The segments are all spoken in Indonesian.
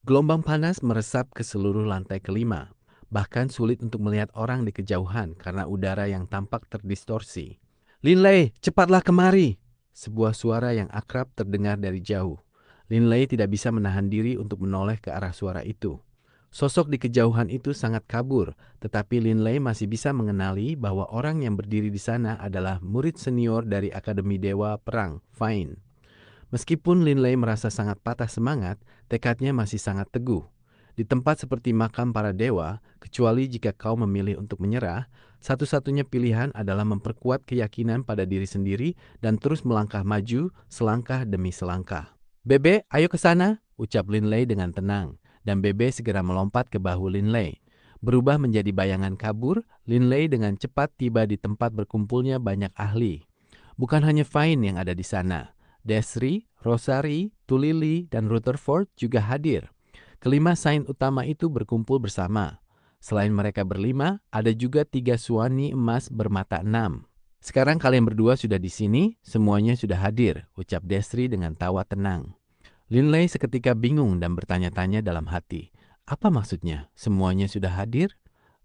Gelombang panas meresap ke seluruh lantai kelima. Bahkan sulit untuk melihat orang di kejauhan karena udara yang tampak terdistorsi. Linley, cepatlah kemari! Sebuah suara yang akrab terdengar dari jauh. Linley tidak bisa menahan diri untuk menoleh ke arah suara itu. Sosok di kejauhan itu sangat kabur, tetapi Linley masih bisa mengenali bahwa orang yang berdiri di sana adalah murid senior dari Akademi Dewa Perang, Fine. Meskipun Linley merasa sangat patah semangat, tekadnya masih sangat teguh. Di tempat seperti makam para dewa, kecuali jika kau memilih untuk menyerah, satu-satunya pilihan adalah memperkuat keyakinan pada diri sendiri dan terus melangkah maju selangkah demi selangkah. Bebe, ayo ke sana, ucap Linley dengan tenang, dan Bebe segera melompat ke bahu Linley. Berubah menjadi bayangan kabur, Linley dengan cepat tiba di tempat berkumpulnya banyak ahli. Bukan hanya Fine yang ada di sana. Desri, Rosari, Tulili, dan Rutherford juga hadir. Kelima sains utama itu berkumpul bersama. Selain mereka berlima, ada juga 3 suani emas bermata 6. Sekarang kalian berdua sudah di sini, semuanya sudah hadir, ucap Desri dengan tawa tenang. Linley seketika bingung dan bertanya-tanya dalam hati. Apa maksudnya? Semuanya sudah hadir?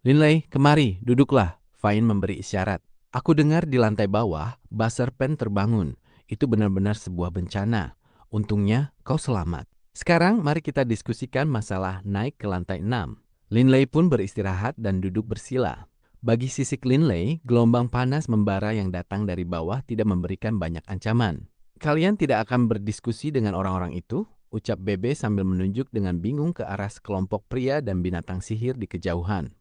Linley, kemari, duduklah. Fine memberi isyarat. Aku dengar di lantai bawah, buzzer pen terbangun. Itu benar-benar sebuah bencana. Untungnya, kau selamat. Sekarang mari kita diskusikan masalah naik ke lantai 6. Linley pun beristirahat dan duduk bersila. Bagi sisik Linley, gelombang panas membara yang datang dari bawah tidak memberikan banyak ancaman. Kalian tidak akan berdiskusi dengan orang-orang itu? Ucap Bebe sambil menunjuk dengan bingung ke arah sekelompok pria dan binatang sihir di kejauhan.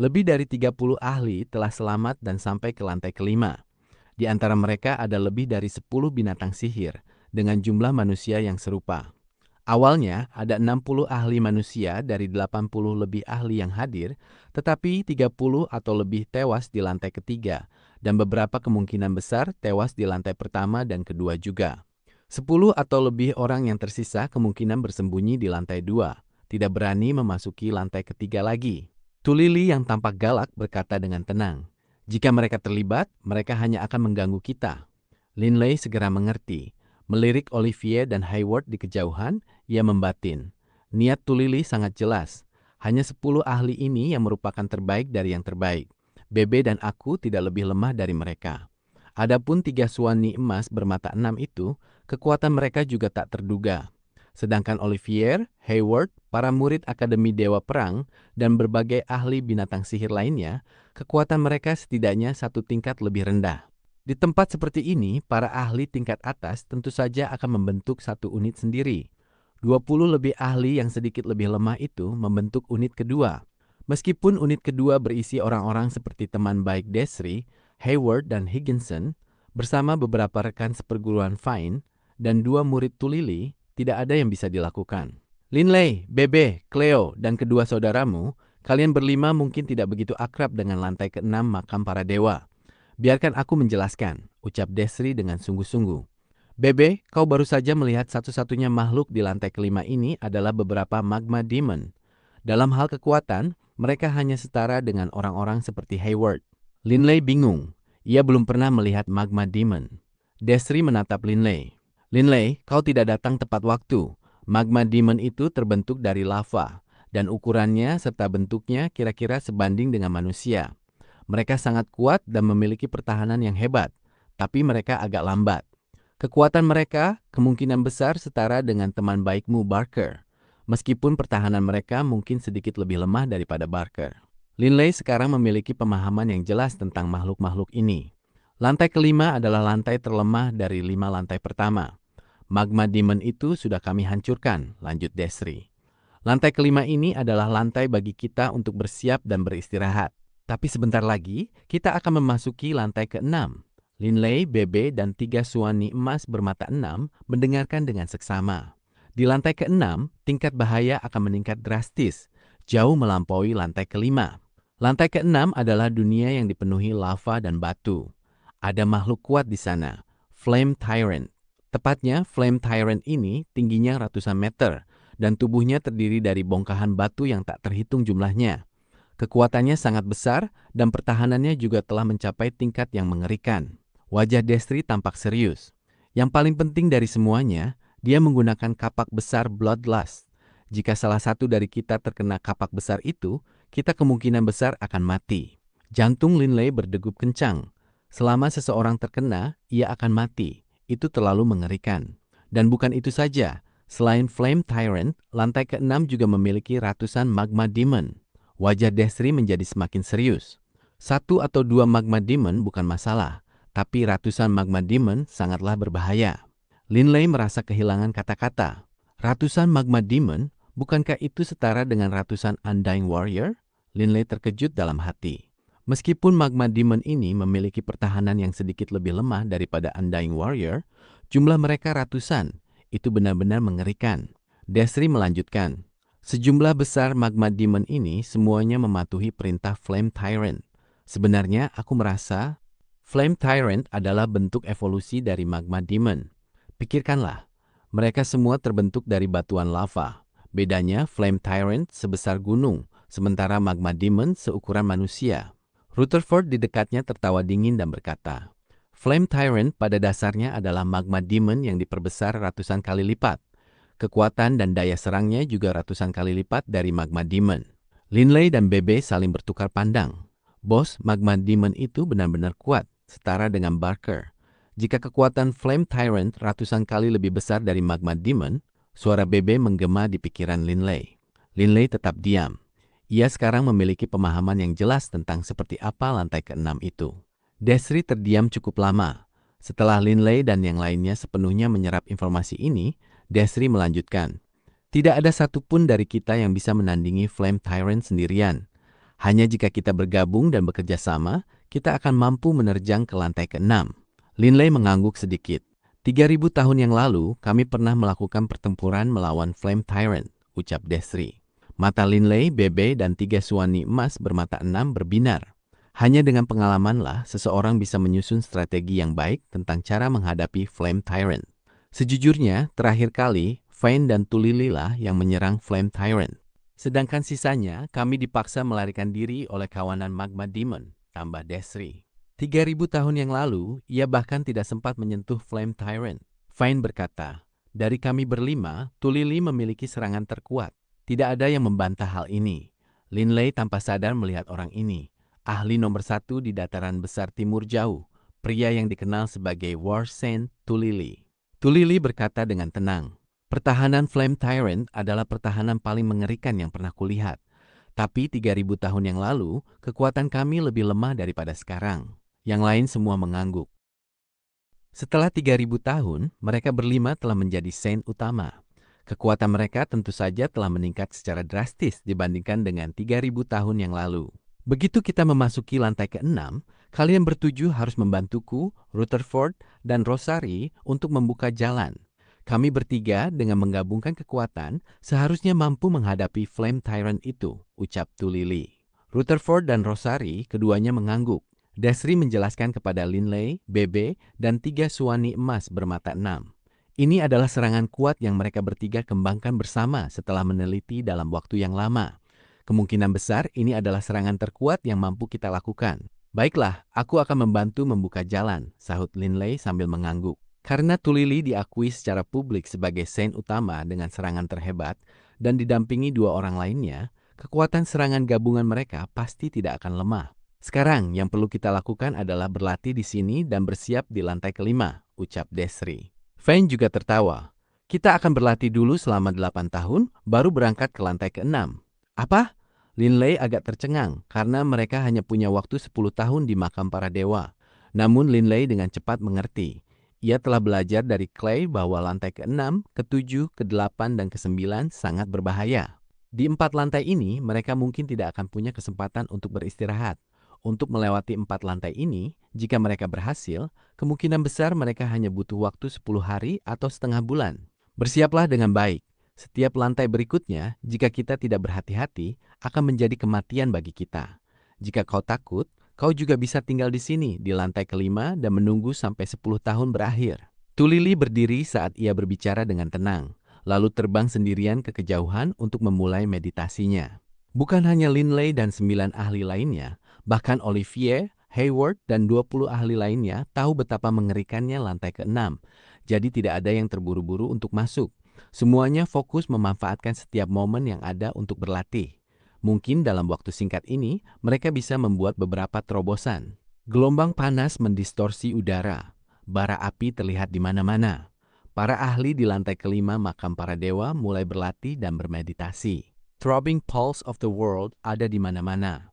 Lebih dari 30 ahli telah selamat dan sampai ke lantai kelima. Di antara mereka ada lebih dari 10 binatang sihir dengan jumlah manusia yang serupa. Awalnya ada 60 ahli manusia dari 80 lebih ahli yang hadir, tetapi 30 atau lebih tewas di lantai ketiga, dan beberapa kemungkinan besar tewas di lantai pertama dan kedua juga. 10 atau lebih orang yang tersisa kemungkinan bersembunyi di lantai 2, tidak berani memasuki lantai ketiga lagi. Tulili yang tampak galak berkata dengan tenang, "Jika mereka terlibat, mereka hanya akan mengganggu kita." Linley segera mengerti. Melirik Olivier dan Hayward di kejauhan, ia membatin. Niat Tulili sangat jelas. Hanya 10 ahli ini yang merupakan terbaik dari yang terbaik. Bebe dan aku tidak lebih lemah dari mereka. Adapun 3 suani emas bermata 6 itu, kekuatan mereka juga tak terduga. Sedangkan Olivier, Hayward, para murid Akademi Dewa Perang, dan berbagai ahli binatang sihir lainnya, kekuatan mereka setidaknya satu tingkat lebih rendah. Di tempat seperti ini, para ahli tingkat atas tentu saja akan membentuk satu unit sendiri. 20 lebih ahli yang sedikit lebih lemah itu membentuk unit kedua. Meskipun unit kedua berisi orang-orang seperti teman baik Desri, Hayward, dan Higginson, bersama beberapa rekan seperguruan Fine, dan 2 murid Tulili, tidak ada yang bisa dilakukan. Linley, Bebe, Cleo, dan kedua saudaramu, kalian berlima mungkin tidak begitu akrab dengan lantai ke-6 makam para dewa. Biarkan aku menjelaskan, ucap Desri dengan sungguh-sungguh. Bebe, kau baru saja melihat satu-satunya makhluk di lantai kelima ini adalah beberapa magma demon. Dalam hal kekuatan, mereka hanya setara dengan orang-orang seperti Hayward. Linley bingung. Ia belum pernah melihat magma demon. Desri menatap Linley. Linley, kau tidak datang tepat waktu. Magma demon itu terbentuk dari lava, dan ukurannya serta bentuknya kira-kira sebanding dengan manusia. Mereka sangat kuat dan memiliki pertahanan yang hebat, tapi mereka agak lambat. Kekuatan mereka kemungkinan besar setara dengan teman baikmu Barker, meskipun pertahanan mereka mungkin sedikit lebih lemah daripada Barker. Linley sekarang memiliki pemahaman yang jelas tentang makhluk-makhluk ini. Lantai kelima adalah lantai terlemah dari 5 lantai pertama. Magma demon itu sudah kami hancurkan, lanjut Desri. Lantai kelima ini adalah lantai bagi kita untuk bersiap dan beristirahat. Tapi sebentar lagi, kita akan memasuki lantai ke-6. Linley, Bebe, dan 3 suani emas bermata 6 mendengarkan dengan seksama. Di lantai ke-6, tingkat bahaya akan meningkat drastis, jauh melampaui lantai kelima. Lantai ke-6 adalah dunia yang dipenuhi lava dan batu. Ada makhluk kuat di sana, Flame Tyrant. Tepatnya, Flame Tyrant ini tingginya ratusan meter, dan tubuhnya terdiri dari bongkahan batu yang tak terhitung jumlahnya. Kekuatannya sangat besar dan pertahanannya juga telah mencapai tingkat yang mengerikan. Wajah Destri tampak serius. Yang paling penting dari semuanya, dia menggunakan kapak besar Bloodlust. Jika salah satu dari kita terkena kapak besar itu, kita kemungkinan besar akan mati. Jantung Linley berdegup kencang. Selama seseorang terkena, ia akan mati. Itu terlalu mengerikan. Dan bukan itu saja. Selain Flame Tyrant, lantai ke-6 juga memiliki ratusan magma demon. Wajah Desri menjadi semakin serius. Satu atau dua magma demon bukan masalah, tapi ratusan magma demon sangatlah berbahaya. Linley merasa kehilangan kata-kata. Ratusan magma demon, bukankah itu setara dengan ratusan Undying Warrior? Linley terkejut dalam hati. Meskipun magma demon ini memiliki pertahanan yang sedikit lebih lemah daripada Undying Warrior, jumlah mereka ratusan. Itu benar-benar mengerikan. Desri melanjutkan. Sejumlah besar magma demon ini semuanya mematuhi perintah Flame Tyrant. Sebenarnya aku merasa Flame Tyrant adalah bentuk evolusi dari magma demon. Pikirkanlah, mereka semua terbentuk dari batuan lava. Bedanya Flame Tyrant sebesar gunung, sementara magma demon seukuran manusia. Rutherford di dekatnya tertawa dingin dan berkata, Flame Tyrant pada dasarnya adalah magma demon yang diperbesar ratusan kali lipat. Kekuatan dan daya serangnya juga ratusan kali lipat dari magma demon. Linley dan Bebe saling bertukar pandang. Bos, magma demon itu benar-benar kuat, setara dengan Barker. Jika kekuatan Flame Tyrant ratusan kali lebih besar dari magma demon, suara Bebe menggema di pikiran Linley. Linley tetap diam. Ia sekarang memiliki pemahaman yang jelas tentang seperti apa lantai ke-6 itu. Desri terdiam cukup lama. Setelah Linley dan yang lainnya sepenuhnya menyerap informasi ini, Desri melanjutkan. Tidak ada satupun dari kita yang bisa menandingi Flame Tyrant sendirian. Hanya jika kita bergabung dan bekerja sama, kita akan mampu menerjang ke lantai ke-6. Linley mengangguk sedikit. 3.000 tahun yang lalu, kami pernah melakukan pertempuran melawan Flame Tyrant, ucap Desri. Mata Linley, Bebe, dan 3 suani emas bermata 6 berbinar. Hanya dengan pengalamanlah seseorang bisa menyusun strategi yang baik tentang cara menghadapi Flame Tyrant. Sejujurnya, terakhir kali, Vayne dan Tulili lah yang menyerang Flame Tyrant. Sedangkan sisanya, kami dipaksa melarikan diri oleh kawanan magma demon, tambah Desri. 3.000 tahun yang lalu, ia bahkan tidak sempat menyentuh Flame Tyrant. Vayne berkata, dari kami berlima, Tulili memiliki serangan terkuat. Tidak ada yang membantah hal ini. Linley tanpa sadar melihat orang ini. Ahli nomor 1 di dataran besar timur jauh. Pria yang dikenal sebagai War Saint Tulili. Tulili berkata dengan tenang. Pertahanan Flame Tyrant adalah pertahanan paling mengerikan yang pernah kulihat. Tapi 3.000 tahun yang lalu, kekuatan kami lebih lemah daripada sekarang. Yang lain semua mengangguk. Setelah 3.000 tahun, mereka berlima telah menjadi Saint utama. Kekuatan mereka tentu saja telah meningkat secara drastis dibandingkan dengan 3.000 tahun yang lalu. Begitu kita memasuki lantai ke-6, kalian bertujuh harus membantuku, Rutherford, dan Rosari untuk membuka jalan. Kami bertiga dengan menggabungkan kekuatan seharusnya mampu menghadapi Flame Tyrant itu, ucap Tulili. Rutherford dan Rosari keduanya mengangguk. Desri menjelaskan kepada Linley, Bebe, dan 3 suani emas bermata 6. Ini adalah serangan kuat yang mereka bertiga kembangkan bersama setelah meneliti dalam waktu yang lama. Kemungkinan besar ini adalah serangan terkuat yang mampu kita lakukan. Baiklah, aku akan membantu membuka jalan, sahut Linley sambil mengangguk. Karena Tulili diakui secara publik sebagai Saint utama dengan serangan terhebat dan didampingi 2 orang lainnya, kekuatan serangan gabungan mereka pasti tidak akan lemah. Sekarang yang perlu kita lakukan adalah berlatih di sini dan bersiap di lantai ke-5, ucap Desri. Vayne juga tertawa. Kita akan berlatih dulu selama 8 tahun, baru berangkat ke lantai ke-6. Apa? Linley agak tercengang karena mereka hanya punya waktu 10 tahun di makam para dewa. Namun Linley dengan cepat mengerti. Ia telah belajar dari Clay bahwa lantai ke-6, ke-7, ke-8, dan ke-9 sangat berbahaya. Di 4 lantai ini, mereka mungkin tidak akan punya kesempatan untuk beristirahat. Untuk melewati 4 lantai ini, jika mereka berhasil, kemungkinan besar mereka hanya butuh waktu 10 hari atau setengah bulan. Bersiaplah dengan baik. Setiap lantai berikutnya, jika kita tidak berhati-hati, akan menjadi kematian bagi kita. Jika kau takut, kau juga bisa tinggal di sini di lantai ke-5 dan menunggu sampai 10 tahun berakhir. Tulili berdiri saat ia berbicara dengan tenang, lalu terbang sendirian ke kejauhan untuk memulai meditasinya. Bukan hanya Linley dan 9 ahli lainnya, bahkan Olivier, Hayward, dan 20 ahli lainnya tahu betapa mengerikannya lantai ke-6. Jadi tidak ada yang terburu-buru untuk masuk. Semuanya fokus memanfaatkan setiap momen yang ada untuk berlatih. Mungkin dalam waktu singkat ini, mereka bisa membuat beberapa terobosan. Gelombang panas mendistorsi udara. Bara api terlihat di mana-mana. Para ahli di lantai kelima makam para dewa mulai berlatih dan bermeditasi. Throbbing pulse of the world ada di mana-mana.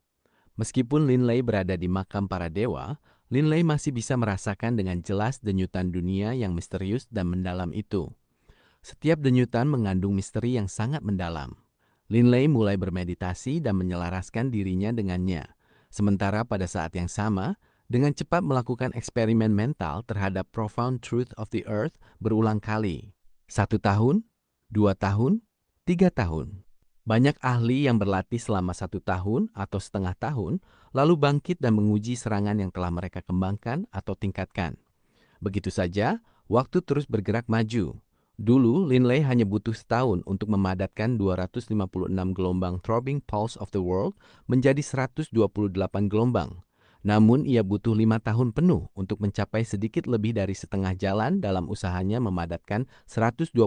Meskipun Linley berada di makam para dewa, Linley masih bisa merasakan dengan jelas denyutan dunia yang misterius dan mendalam itu. Setiap denyutan mengandung misteri yang sangat mendalam. Linley mulai bermeditasi dan menyelaraskan dirinya dengannya. Sementara pada saat yang sama, dengan cepat melakukan eksperimen mental terhadap profound truth of the earth berulang kali. 1 tahun, 2 tahun, 3 tahun. Banyak ahli yang berlatih selama 1 tahun atau setengah tahun, lalu bangkit dan menguji serangan yang telah mereka kembangkan atau tingkatkan. Begitu saja, waktu terus bergerak maju. Dulu, Linley hanya butuh setahun untuk memadatkan 256 gelombang throbbing pulse of the world menjadi 128 gelombang. Namun, ia butuh 5 tahun penuh untuk mencapai sedikit lebih dari setengah jalan dalam usahanya memadatkan 128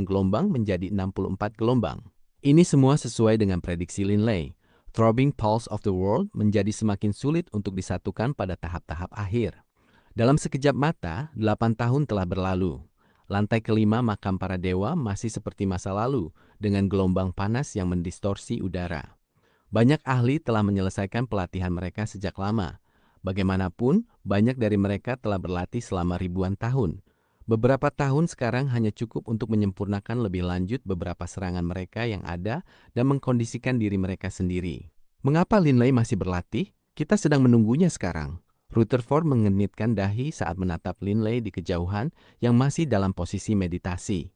gelombang menjadi 64 gelombang. Ini semua sesuai dengan prediksi Linley. Throbbing pulse of the world menjadi semakin sulit untuk disatukan pada tahap-tahap akhir. Dalam sekejap mata, 8 tahun telah berlalu. Lantai kelima makam para dewa masih seperti masa lalu, dengan gelombang panas yang mendistorsi udara. Banyak ahli telah menyelesaikan pelatihan mereka sejak lama. Bagaimanapun, banyak dari mereka telah berlatih selama ribuan tahun. Beberapa tahun sekarang hanya cukup untuk menyempurnakan lebih lanjut beberapa serangan mereka yang ada dan mengkondisikan diri mereka sendiri. Mengapa Linley masih berlatih? Kita sedang menunggunya sekarang. Rutherford mengenitkan dahi saat menatap Linley di kejauhan yang masih dalam posisi meditasi.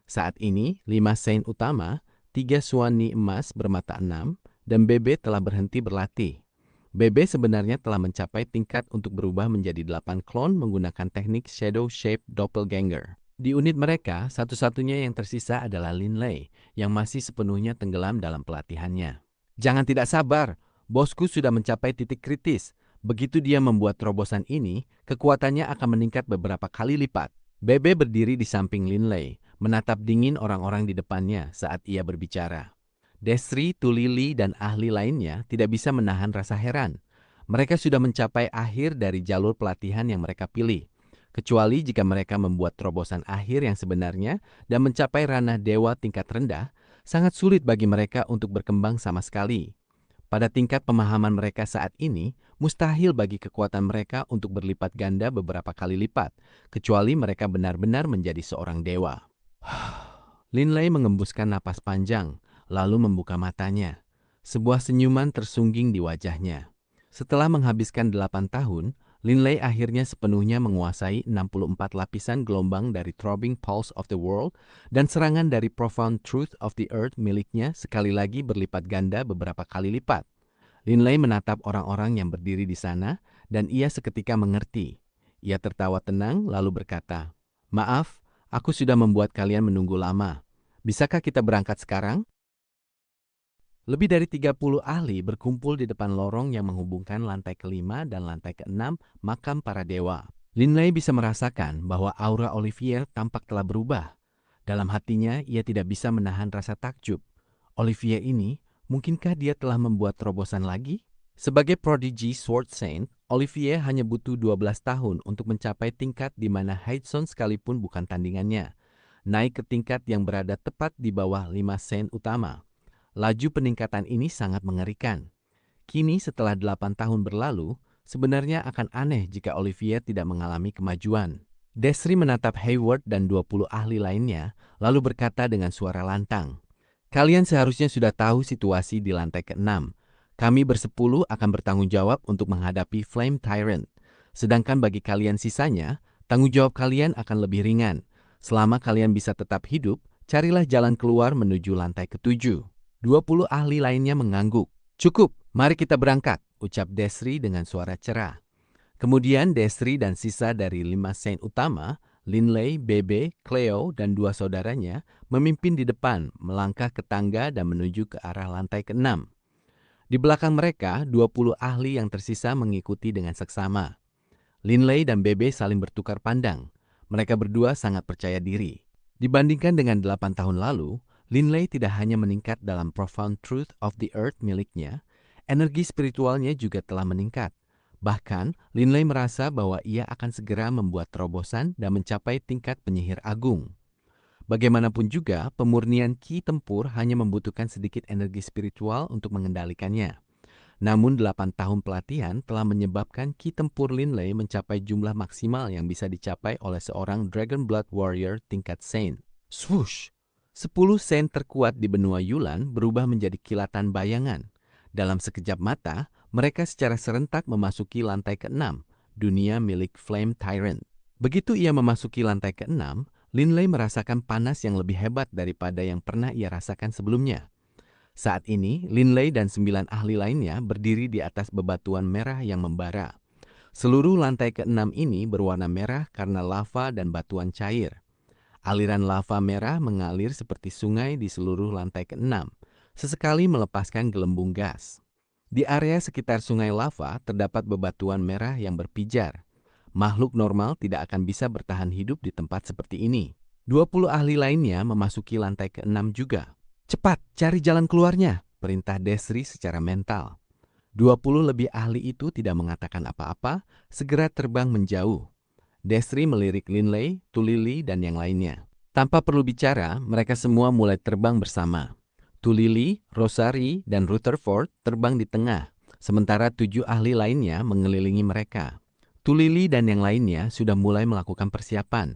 Saat ini, 5 saint utama, 3 Suani emas bermata 6, dan Bebe telah berhenti berlatih. Bebe sebenarnya telah mencapai tingkat untuk berubah menjadi 8 klon menggunakan teknik Shadow Shape Doppelganger. Di unit mereka, satu-satunya yang tersisa adalah Linley, yang masih sepenuhnya tenggelam dalam pelatihannya. Jangan tidak sabar, bosku sudah mencapai titik kritis. Begitu dia membuat terobosan ini, kekuatannya akan meningkat beberapa kali lipat. Bebe berdiri di samping Linley, menatap dingin orang-orang di depannya saat ia berbicara. Desri, Tulili, dan ahli lainnya tidak bisa menahan rasa heran. Mereka sudah mencapai akhir dari jalur pelatihan yang mereka pilih. Kecuali jika mereka membuat terobosan akhir yang sebenarnya dan mencapai ranah dewa tingkat rendah, sangat sulit bagi mereka untuk berkembang sama sekali. Pada tingkat pemahaman mereka saat ini, mustahil bagi kekuatan mereka untuk berlipat ganda beberapa kali lipat, kecuali mereka benar-benar menjadi seorang dewa. Linley mengembuskan napas panjang, lalu membuka matanya. Sebuah senyuman tersungging di wajahnya. Setelah menghabiskan 8 tahun, Linley akhirnya sepenuhnya menguasai 64 lapisan gelombang dari Throbbing Pulse of the World dan serangan dari Profound Truth of the Earth miliknya sekali lagi berlipat ganda beberapa kali lipat. Linley menatap orang-orang yang berdiri di sana dan ia seketika mengerti. Ia tertawa tenang lalu berkata, "Maaf, aku sudah membuat kalian menunggu lama. Bisakah kita berangkat sekarang?" Lebih dari 30 ahli berkumpul di depan lorong yang menghubungkan lantai kelima dan lantai keenam makam para dewa. Linley bisa merasakan bahwa aura Olivier tampak telah berubah. Dalam hatinya, ia tidak bisa menahan rasa takjub. Olivier ini, mungkinkah dia telah membuat terobosan lagi? Sebagai prodigy Sword Saint, Olivier hanya butuh 12 tahun untuk mencapai tingkat di mana Haidson sekalipun bukan tandingannya. Naik ke tingkat yang berada tepat di bawah 5 Saint utama. Laju peningkatan ini sangat mengerikan. Kini setelah 8 tahun berlalu, sebenarnya akan aneh jika Olivier tidak mengalami kemajuan. Desri menatap Hayward dan 20 ahli lainnya, lalu berkata dengan suara lantang, "Kalian seharusnya sudah tahu situasi di lantai ke-6. Kami bersepuluh akan bertanggung jawab untuk menghadapi Flame Tyrant. Sedangkan bagi kalian sisanya, tanggung jawab kalian akan lebih ringan. Selama kalian bisa tetap hidup, carilah jalan keluar menuju lantai ke-7. 20 ahli lainnya mengangguk. "Cukup, mari kita berangkat," ucap Desri dengan suara cerah. Kemudian Desri dan sisa dari 5 saint utama, Linley, Bebe, Cleo, dan 2 saudaranya memimpin di depan, melangkah ke tangga dan menuju ke arah lantai ke-6. Di belakang mereka, 20 ahli yang tersisa mengikuti dengan seksama. Linley dan Bebe saling bertukar pandang. Mereka berdua sangat percaya diri. Dibandingkan dengan 8 tahun lalu, Linley tidak hanya meningkat dalam Profound Truth of the Earth miliknya, energi spiritualnya juga telah meningkat. Bahkan, Linley merasa bahwa ia akan segera membuat terobosan dan mencapai tingkat penyihir agung. Bagaimanapun juga, pemurnian ki tempur hanya membutuhkan sedikit energi spiritual untuk mengendalikannya. Namun 8 tahun pelatihan telah menyebabkan ki tempur Linley mencapai jumlah maksimal yang bisa dicapai oleh seorang Dragon Blood Warrior tingkat Saint. Swoosh! 10 Saint terkuat di benua Yulan berubah menjadi kilatan bayangan. Dalam sekejap mata, mereka secara serentak memasuki lantai ke-6, dunia milik Flame Tyrant. Begitu ia memasuki lantai ke-6, Linley merasakan panas yang lebih hebat daripada yang pernah ia rasakan sebelumnya. Saat ini, Linley dan 9 ahli lainnya berdiri di atas bebatuan merah yang membara. Seluruh lantai ke-6 ini berwarna merah karena lava dan batuan cair. Aliran lava merah mengalir seperti sungai di seluruh lantai ke-6, sesekali melepaskan gelembung gas. Di area sekitar sungai lava terdapat bebatuan merah yang berpijar. Makhluk normal tidak akan bisa bertahan hidup di tempat seperti ini. 20 ahli lainnya memasuki lantai ke-6 juga. Cepat, cari jalan keluarnya, perintah Desri secara mental. 20 lebih ahli itu tidak mengatakan apa-apa, segera terbang menjauh. Desri melirik Linley, Tulili, dan yang lainnya. Tanpa perlu bicara, mereka semua mulai terbang bersama. Tulili, Rosari, dan Rutherford terbang di tengah, sementara 7 ahli lainnya mengelilingi mereka. Tulili dan yang lainnya sudah mulai melakukan persiapan.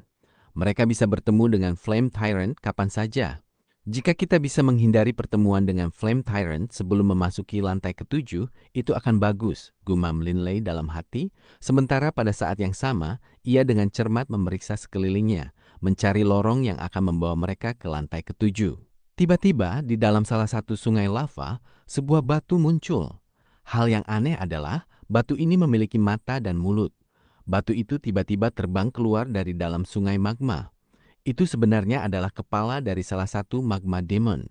Mereka bisa bertemu dengan Flame Tyrant kapan saja. Jika kita bisa menghindari pertemuan dengan Flame Tyrant sebelum memasuki lantai ke-7, itu akan bagus, gumam Linley dalam hati, sementara pada saat yang sama, ia dengan cermat memeriksa sekelilingnya, mencari lorong yang akan membawa mereka ke lantai ke-7. Tiba-tiba, di dalam salah satu sungai lava, sebuah batu muncul. Hal yang aneh adalah, batu ini memiliki mata dan mulut. Batu itu tiba-tiba terbang keluar dari dalam sungai magma. Itu sebenarnya adalah kepala dari salah satu magma demon.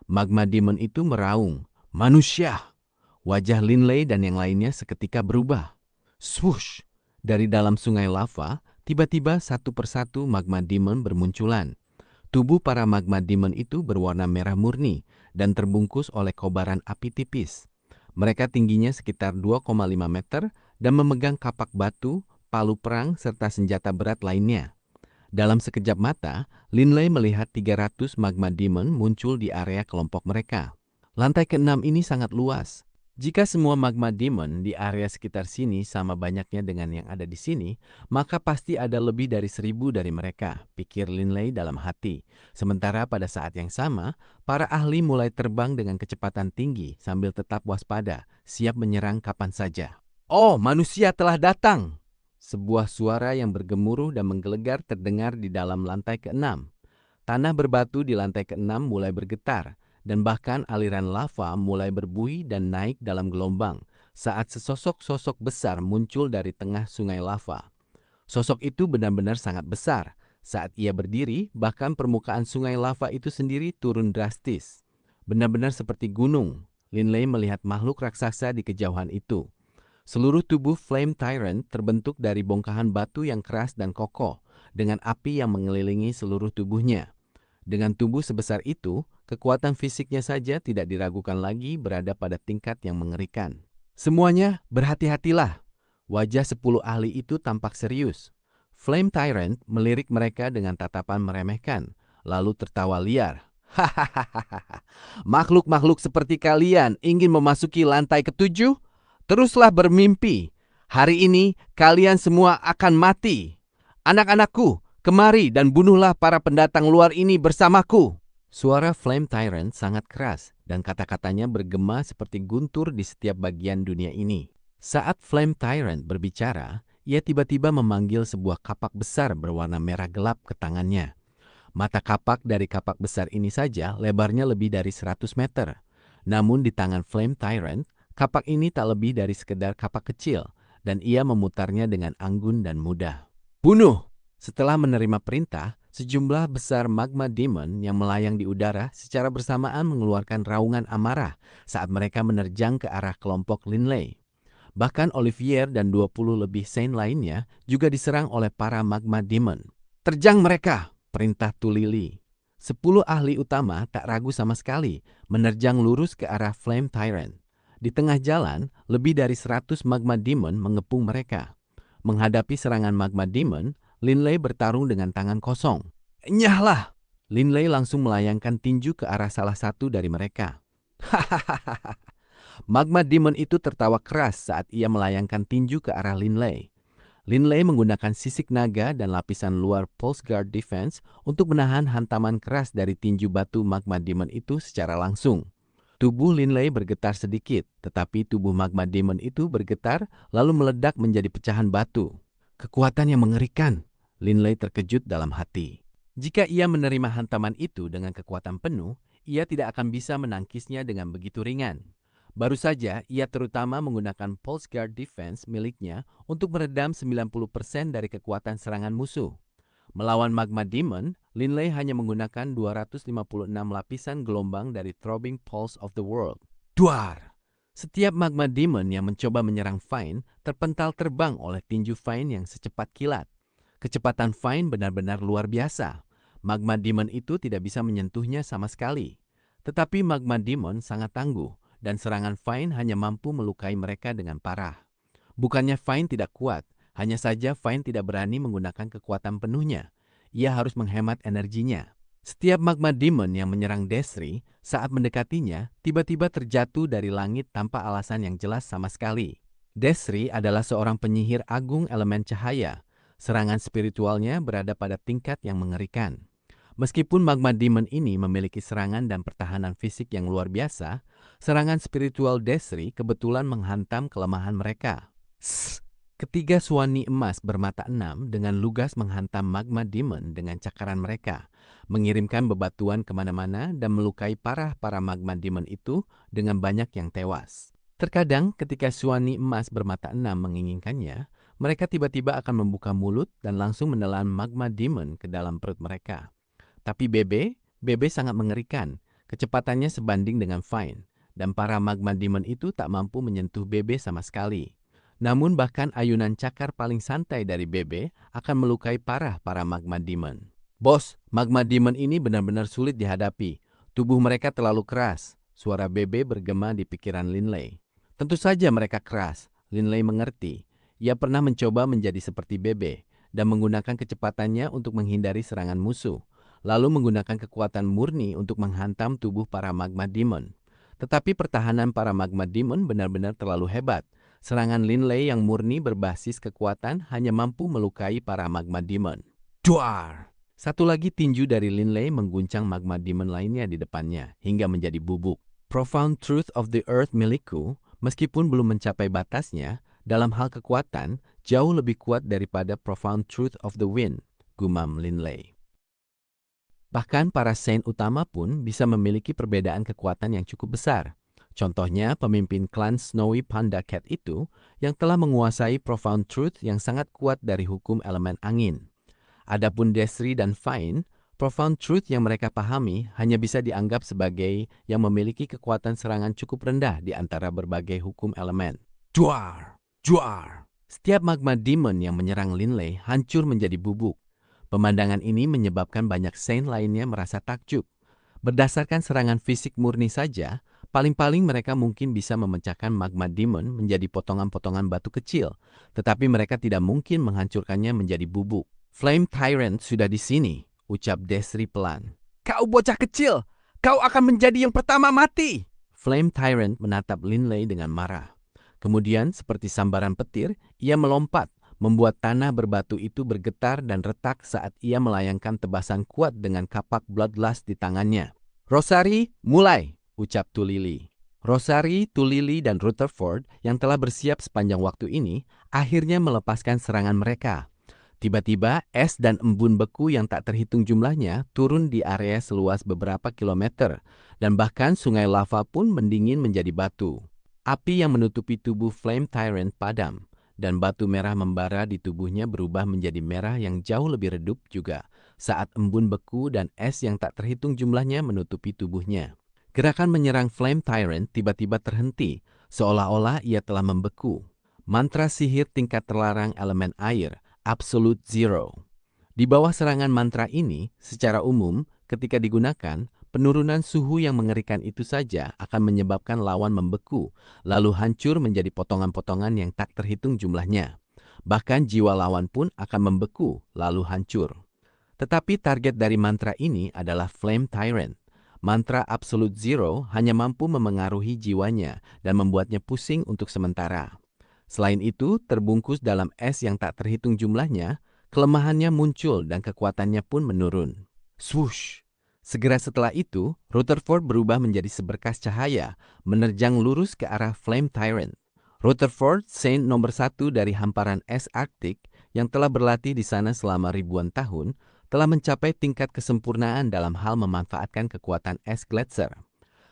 Magma demon itu meraung, "Manusia!" Wajah Linley dan yang lainnya seketika berubah. Swoosh! Dari dalam sungai lava, tiba-tiba satu persatu magma demon bermunculan. Tubuh para magma demon itu berwarna merah murni dan terbungkus oleh kobaran api tipis. Mereka tingginya sekitar 2,5 meter dan memegang kapak batu, palu perang, serta senjata berat lainnya. Dalam sekejap mata, Linley melihat 300 magma demon muncul di area kelompok mereka. Lantai ke-6 ini sangat luas. Jika semua magma demon di area sekitar sini sama banyaknya dengan yang ada di sini, maka pasti ada lebih dari 1.000 dari mereka, pikir Linley dalam hati. Sementara pada saat yang sama, para ahli mulai terbang dengan kecepatan tinggi sambil tetap waspada, siap menyerang kapan saja. "Oh, manusia telah datang!" Sebuah suara yang bergemuruh dan menggelegar terdengar di dalam lantai ke-6. Tanah berbatu di lantai ke-6 mulai bergetar, dan bahkan aliran lava mulai berbuih dan naik dalam gelombang saat sesosok-sosok besar muncul dari tengah sungai lava. Sosok itu benar-benar sangat besar. Saat ia berdiri, bahkan permukaan sungai lava itu sendiri turun drastis. Benar-benar seperti gunung. Linley melihat makhluk raksasa di kejauhan itu. Seluruh tubuh Flame Tyrant terbentuk dari bongkahan batu yang keras dan kokoh, dengan api yang mengelilingi seluruh tubuhnya. Dengan tubuh sebesar itu, kekuatan fisiknya saja tidak diragukan lagi berada pada tingkat yang mengerikan. "Semuanya berhati-hatilah." Wajah 10 ahli itu tampak serius. Flame Tyrant melirik mereka dengan tatapan meremehkan, lalu tertawa liar. "Hahaha, makhluk-makhluk seperti kalian ingin memasuki lantai ke-7? Teruslah bermimpi. Hari ini kalian semua akan mati. Anak-anakku, kemari dan bunuhlah para pendatang luar ini bersamaku." Suara Flame Tyrant sangat keras dan kata-katanya bergema seperti guntur di setiap bagian dunia ini. Saat Flame Tyrant berbicara, ia tiba-tiba memanggil sebuah kapak besar berwarna merah gelap ke tangannya. Mata kapak dari kapak besar ini saja lebarnya lebih dari 100 meter. Namun di tangan Flame Tyrant, kapak ini tak lebih dari sekedar kapak kecil, dan ia memutarnya dengan anggun dan mudah. "Bunuh!" Setelah menerima perintah, sejumlah besar magma demon yang melayang di udara secara bersamaan mengeluarkan raungan amarah saat mereka menerjang ke arah kelompok Linley. Bahkan Olivier dan 20 lebih Saint lainnya juga diserang oleh para magma demon. "Terjang mereka!" perintah Tulili. 10 ahli utama tak ragu sama sekali menerjang lurus ke arah Flame Tyrant. Di tengah jalan, lebih dari 100 magma demon mengepung mereka. Menghadapi serangan magma demon, Linley bertarung dengan tangan kosong. Nyahlah! Linley langsung melayangkan tinju ke arah salah satu dari mereka. Hahaha. Magma demon itu tertawa keras saat ia melayangkan tinju ke arah Linley. Linley menggunakan sisik naga dan lapisan luar Pulse Guard Defense untuk menahan hantaman keras dari tinju batu magma demon itu secara langsung. Tubuh Linley bergetar sedikit, tetapi tubuh magma demon itu bergetar lalu meledak menjadi pecahan batu. Kekuatan yang mengerikan. Linley terkejut dalam hati. Jika ia menerima hantaman itu dengan kekuatan penuh, ia tidak akan bisa menangkisnya dengan begitu ringan. Baru saja, ia terutama menggunakan Pulse Guard Defense miliknya untuk meredam 90% dari kekuatan serangan musuh. Melawan Magma Demon, Linley hanya menggunakan 256 lapisan gelombang dari Throbbing Pulse of the World. Duar! Setiap Magma Demon yang mencoba menyerang Fine terpental terbang oleh tinju Fine yang secepat kilat. Kecepatan Fine benar-benar luar biasa. Magma Demon itu tidak bisa menyentuhnya sama sekali. Tetapi Magma Demon sangat tangguh, dan serangan Fine hanya mampu melukai mereka dengan parah. Bukannya Fine tidak kuat, hanya saja Fine tidak berani menggunakan kekuatan penuhnya. Ia harus menghemat energinya. Setiap Magma Demon yang menyerang Desri saat mendekatinya tiba-tiba terjatuh dari langit tanpa alasan yang jelas sama sekali. Desri adalah seorang penyihir agung elemen cahaya. Serangan spiritualnya berada pada tingkat yang mengerikan. Meskipun Magma Demon ini memiliki serangan dan pertahanan fisik yang luar biasa, serangan spiritual Desri kebetulan menghantam kelemahan mereka. Ketiga Suwani emas bermata enam dengan lugas menghantam Magma Demon dengan cakaran mereka, mengirimkan bebatuan kemana-mana dan melukai parah para Magma Demon itu dengan banyak yang tewas. Terkadang ketika Suwani emas bermata enam menginginkannya, mereka tiba-tiba akan membuka mulut dan langsung menelan Magma Demon ke dalam perut mereka. Tapi Bebe sangat mengerikan. Kecepatannya sebanding dengan Fine, dan para Magma Demon itu tak mampu menyentuh Bebe sama sekali. Namun bahkan ayunan cakar paling santai dari Bebe akan melukai parah para Magma Demon. Bos, Magma Demon ini benar-benar sulit dihadapi. Tubuh mereka terlalu keras. Suara Bebe bergema di pikiran Linley. Tentu saja mereka keras. Linley mengerti. Ia pernah mencoba menjadi seperti Bebe dan menggunakan kecepatannya untuk menghindari serangan musuh, lalu menggunakan kekuatan murni untuk menghantam tubuh para Magma Demon. Tetapi pertahanan para Magma Demon benar-benar terlalu hebat. Serangan Linley yang murni berbasis kekuatan hanya mampu melukai para Magma Demon. Duar! Satu lagi tinju dari Linley mengguncang Magma Demon lainnya di depannya hingga menjadi bubuk. Profound Truth of the Earth milikku, meskipun belum mencapai batasnya, dalam hal kekuatan jauh lebih kuat daripada Profound Truth of the Wind, gumam Linley. Bahkan para Saint utama pun bisa memiliki perbedaan kekuatan yang cukup besar. Contohnya pemimpin klan Snowy Panda Cat itu yang telah menguasai Profound Truth yang sangat kuat dari hukum elemen angin. Adapun Desri dan Fine, Profound Truth yang mereka pahami hanya bisa dianggap sebagai yang memiliki kekuatan serangan cukup rendah di antara berbagai hukum elemen. Juar! Juar! Setiap Magma Demon yang menyerang Linley hancur menjadi bubuk. Pemandangan ini menyebabkan banyak Saint lainnya merasa takjub. Berdasarkan serangan fisik murni saja, paling-paling mereka mungkin bisa memecahkan Magma Demon menjadi potongan-potongan batu kecil, tetapi mereka tidak mungkin menghancurkannya menjadi bubuk. Flame Tyrant sudah di sini, ucap Desri pelan. Kau bocah kecil, kau akan menjadi yang pertama mati. Flame Tyrant menatap Linley dengan marah. Kemudian seperti sambaran petir, ia melompat, membuat tanah berbatu itu bergetar dan retak saat ia melayangkan tebasan kuat dengan kapak Bloodlust di tangannya. Rosari, mulai, ucap Tulili. Rosari, Tulili, dan Rutherford yang telah bersiap sepanjang waktu ini akhirnya melepaskan serangan mereka. Tiba-tiba, es dan embun beku yang tak terhitung jumlahnya turun di area seluas beberapa kilometer, dan bahkan sungai lava pun mendingin menjadi batu. Api yang menutupi tubuh Flame Tyrant padam, dan batu merah membara di tubuhnya berubah menjadi merah yang jauh lebih redup juga saat embun beku dan es yang tak terhitung jumlahnya menutupi tubuhnya. Gerakan menyerang Flame Tyrant tiba-tiba terhenti, seolah-olah ia telah membeku. Mantra sihir tingkat terlarang elemen air, Absolute Zero. Di bawah serangan mantra ini, secara umum, ketika digunakan, penurunan suhu yang mengerikan itu saja akan menyebabkan lawan membeku, lalu hancur menjadi potongan-potongan yang tak terhitung jumlahnya. Bahkan jiwa lawan pun akan membeku, lalu hancur. Tetapi target dari mantra ini adalah Flame Tyrant. Mantra Absolute Zero hanya mampu memengaruhi jiwanya dan membuatnya pusing untuk sementara. Selain itu, terbungkus dalam es yang tak terhitung jumlahnya, kelemahannya muncul dan kekuatannya pun menurun. Swoosh! Segera setelah itu, Rutherford berubah menjadi seberkas cahaya, menerjang lurus ke arah Flame Tyrant. Rutherford, Saint nomor 1 dari hamparan es Arktik yang telah berlatih di sana selama ribuan tahun, telah mencapai tingkat kesempurnaan dalam hal memanfaatkan kekuatan es gletser.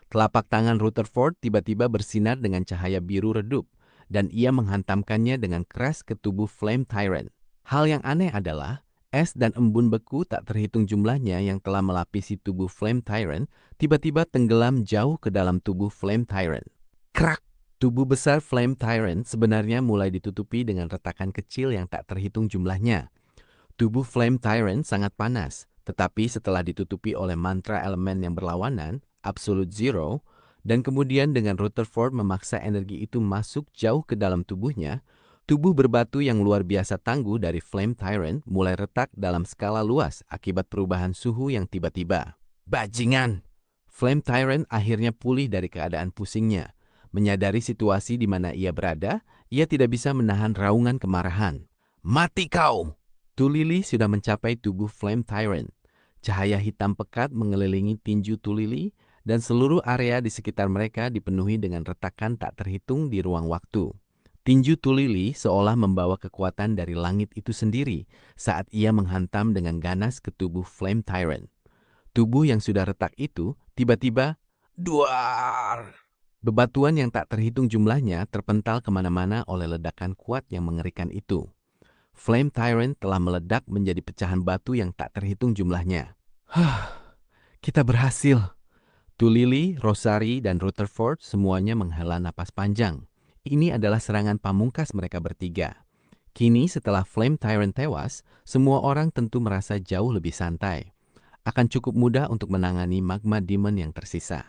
Telapak tangan Rutherford tiba-tiba bersinar dengan cahaya biru redup, dan ia menghantamkannya dengan keras ke tubuh Flame Tyrant. Hal yang aneh adalah, es dan embun beku tak terhitung jumlahnya yang telah melapisi tubuh Flame Tyrant tiba-tiba tenggelam jauh ke dalam tubuh Flame Tyrant. Krak! Tubuh besar Flame Tyrant sebenarnya mulai ditutupi dengan retakan kecil yang tak terhitung jumlahnya. Tubuh Flame Tyrant sangat panas, tetapi setelah ditutupi oleh mantra elemen yang berlawanan, Absolute Zero, dan kemudian dengan Rutherford memaksa energi itu masuk jauh ke dalam tubuhnya, tubuh berbatu yang luar biasa tangguh dari Flame Tyrant mulai retak dalam skala luas akibat perubahan suhu yang tiba-tiba. Bajingan! Flame Tyrant akhirnya pulih dari keadaan pusingnya. Menyadari situasi di mana ia berada, ia tidak bisa menahan raungan kemarahan. Mati kau! Tulili sudah mencapai tubuh Flame Tyrant. Cahaya hitam pekat mengelilingi tinju Tulili dan seluruh area di sekitar mereka dipenuhi dengan retakan tak terhitung di ruang waktu. Tinju Tulili seolah membawa kekuatan dari langit itu sendiri saat ia menghantam dengan ganas ke tubuh Flame Tyrant. Tubuh yang sudah retak itu tiba-tiba duar. Bebatuan yang tak terhitung jumlahnya terpental kemana-mana oleh ledakan kuat yang mengerikan itu. Flame Tyrant telah meledak menjadi pecahan batu yang tak terhitung jumlahnya. Kita berhasil. Tulili, Rosari, dan Rutherford semuanya menghela napas panjang. Ini adalah serangan pamungkas mereka bertiga. Kini setelah Flame Tyrant tewas, semua orang tentu merasa jauh lebih santai. Akan cukup mudah untuk menangani magma demon yang tersisa.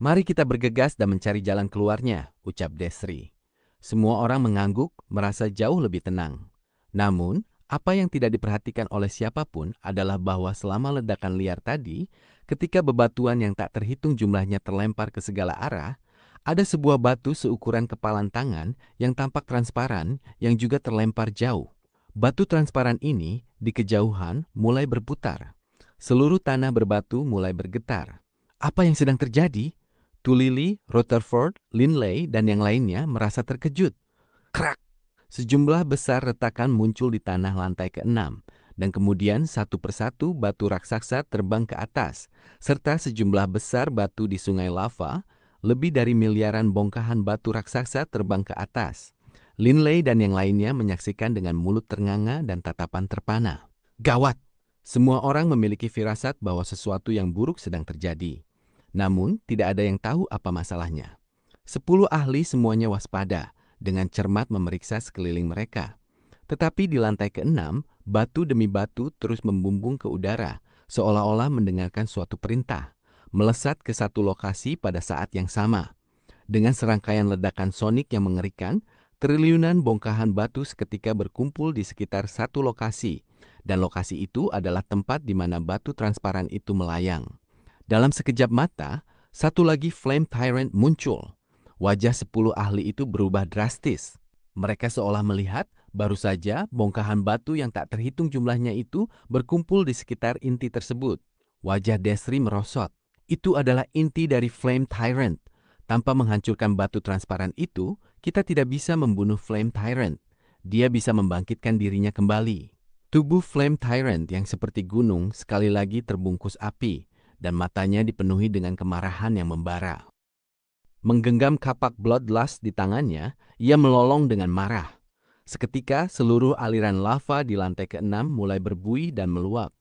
Mari kita bergegas dan mencari jalan keluarnya, ucap Desri. Semua orang mengangguk, merasa jauh lebih tenang. Namun, apa yang tidak diperhatikan oleh siapapun adalah bahwa selama ledakan liar tadi, ketika bebatuan yang tak terhitung jumlahnya terlempar ke segala arah, ada sebuah batu seukuran kepalan tangan yang tampak transparan yang juga terlempar jauh. Batu transparan ini di kejauhan mulai berputar. Seluruh tanah berbatu mulai bergetar. Apa yang sedang terjadi? Tulili, Rutherford, Linley, dan yang lainnya merasa terkejut. Krak! Sejumlah besar retakan muncul di tanah lantai ke-6, dan kemudian satu persatu batu raksasa terbang ke atas, serta sejumlah besar batu di sungai lava, lebih dari miliaran bongkahan batu raksasa terbang ke atas. Linley dan yang lainnya menyaksikan dengan mulut ternganga dan tatapan terpana. Gawat! Semua orang memiliki firasat bahwa sesuatu yang buruk sedang terjadi. Namun, tidak ada yang tahu apa masalahnya. 10 ahli semuanya waspada, dengan cermat memeriksa sekeliling mereka. Tetapi di lantai ke-6, batu demi batu terus membumbung ke udara, seolah-olah mendengarkan suatu perintah, melesat ke satu lokasi pada saat yang sama. Dengan serangkaian ledakan sonik yang mengerikan, triliunan bongkahan batu seketika berkumpul di sekitar satu lokasi, dan lokasi itu adalah tempat di mana batu transparan itu melayang. Dalam sekejap mata, satu lagi Flame Tyrant muncul. Wajah 10 ahli itu berubah drastis. Mereka seolah melihat baru saja bongkahan batu yang tak terhitung jumlahnya itu berkumpul di sekitar inti tersebut. Wajah Desri merosot. Itu adalah inti dari Flame Tyrant. Tanpa menghancurkan batu transparan itu, kita tidak bisa membunuh Flame Tyrant. Dia bisa membangkitkan dirinya kembali. Tubuh Flame Tyrant yang seperti gunung sekali lagi terbungkus api, dan matanya dipenuhi dengan kemarahan yang membara. Menggenggam kapak Bloodlust di tangannya, ia melolong dengan marah. Seketika, seluruh aliran lava di lantai ke-6 mulai berbuih dan meluap.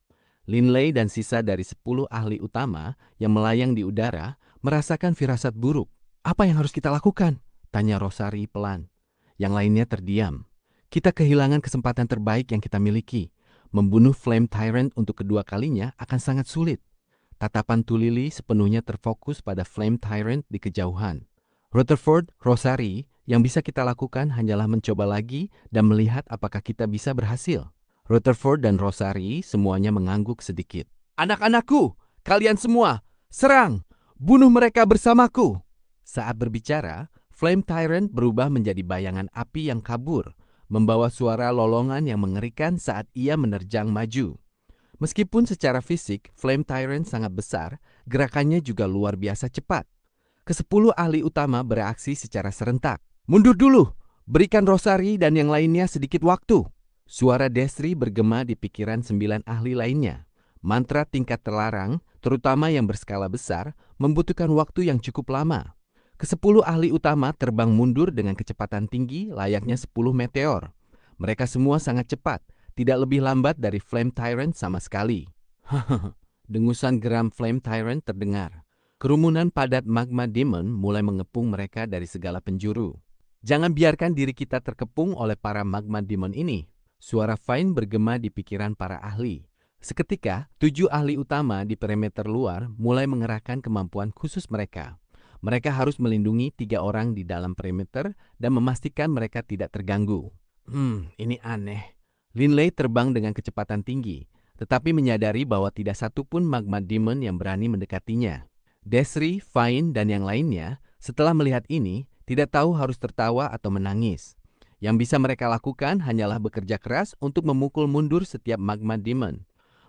Linley dan sisa dari 10 ahli utama yang melayang di udara merasakan firasat buruk. Apa yang harus kita lakukan? Tanya Rosari pelan. Yang lainnya terdiam. Kita kehilangan kesempatan terbaik yang kita miliki. Membunuh Flame Tyrant untuk kedua kalinya akan sangat sulit. Tatapan Tulili sepenuhnya terfokus pada Flame Tyrant di kejauhan. Rutherford, Rosari, yang bisa kita lakukan hanyalah mencoba lagi dan melihat apakah kita bisa berhasil. Rutherford dan Rosari semuanya mengangguk sedikit. Anak-anakku, kalian semua, serang! Bunuh mereka bersamaku! Saat berbicara, Flame Tyrant berubah menjadi bayangan api yang kabur, membawa suara lolongan yang mengerikan saat ia menerjang maju. Meskipun secara fisik Flame Tyrant sangat besar, gerakannya juga luar biasa cepat. Ke-10 ahli utama bereaksi secara serentak. Mundur dulu, berikan Rosari dan yang lainnya sedikit waktu. Suara Desri bergema di pikiran 9 ahli lainnya. Mantra tingkat terlarang, terutama yang berskala besar, membutuhkan waktu yang cukup lama. Ke-10 ahli utama terbang mundur dengan kecepatan tinggi layaknya 10 meteor. Mereka semua sangat cepat, tidak lebih lambat dari Flame Tyrant sama sekali. Dengusan geram Flame Tyrant terdengar. Kerumunan padat magma demon mulai mengepung mereka dari segala penjuru. Jangan biarkan diri kita terkepung oleh para magma demon ini. Suara Fine bergema di pikiran para ahli. Seketika, 7 ahli utama di perimeter luar mulai mengerahkan kemampuan khusus mereka. Mereka harus melindungi 3 orang di dalam perimeter dan memastikan mereka tidak terganggu. Ini aneh. Linley terbang dengan kecepatan tinggi, tetapi menyadari bahwa tidak satu pun magma demon yang berani mendekatinya. Desri, Fine, dan yang lainnya setelah melihat ini tidak tahu harus tertawa atau menangis. Yang bisa mereka lakukan hanyalah bekerja keras untuk memukul mundur setiap magma demon.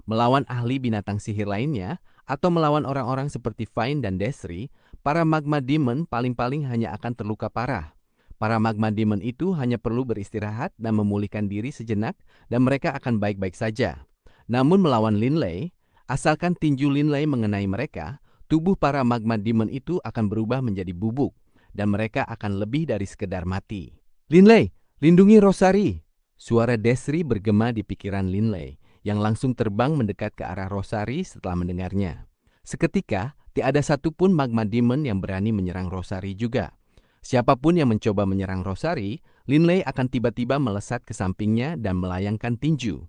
Melawan ahli binatang sihir lainnya atau melawan orang-orang seperti Fine dan Desri, para magma demon paling-paling hanya akan terluka parah. Para magma demon itu hanya perlu beristirahat dan memulihkan diri sejenak dan mereka akan baik-baik saja. Namun melawan Linley, asalkan tinju Linley mengenai mereka, tubuh para magma demon itu akan berubah menjadi bubuk dan mereka akan lebih dari sekedar mati. Linley, lindungi Rosari! Suara Desri bergema di pikiran Linley yang langsung terbang mendekat ke arah Rosari setelah mendengarnya. Seketika, tidak ada satupun magma demon yang berani menyerang Rosari juga. Siapapun yang mencoba menyerang Rosari, Linley akan tiba-tiba melesat ke sampingnya dan melayangkan tinju.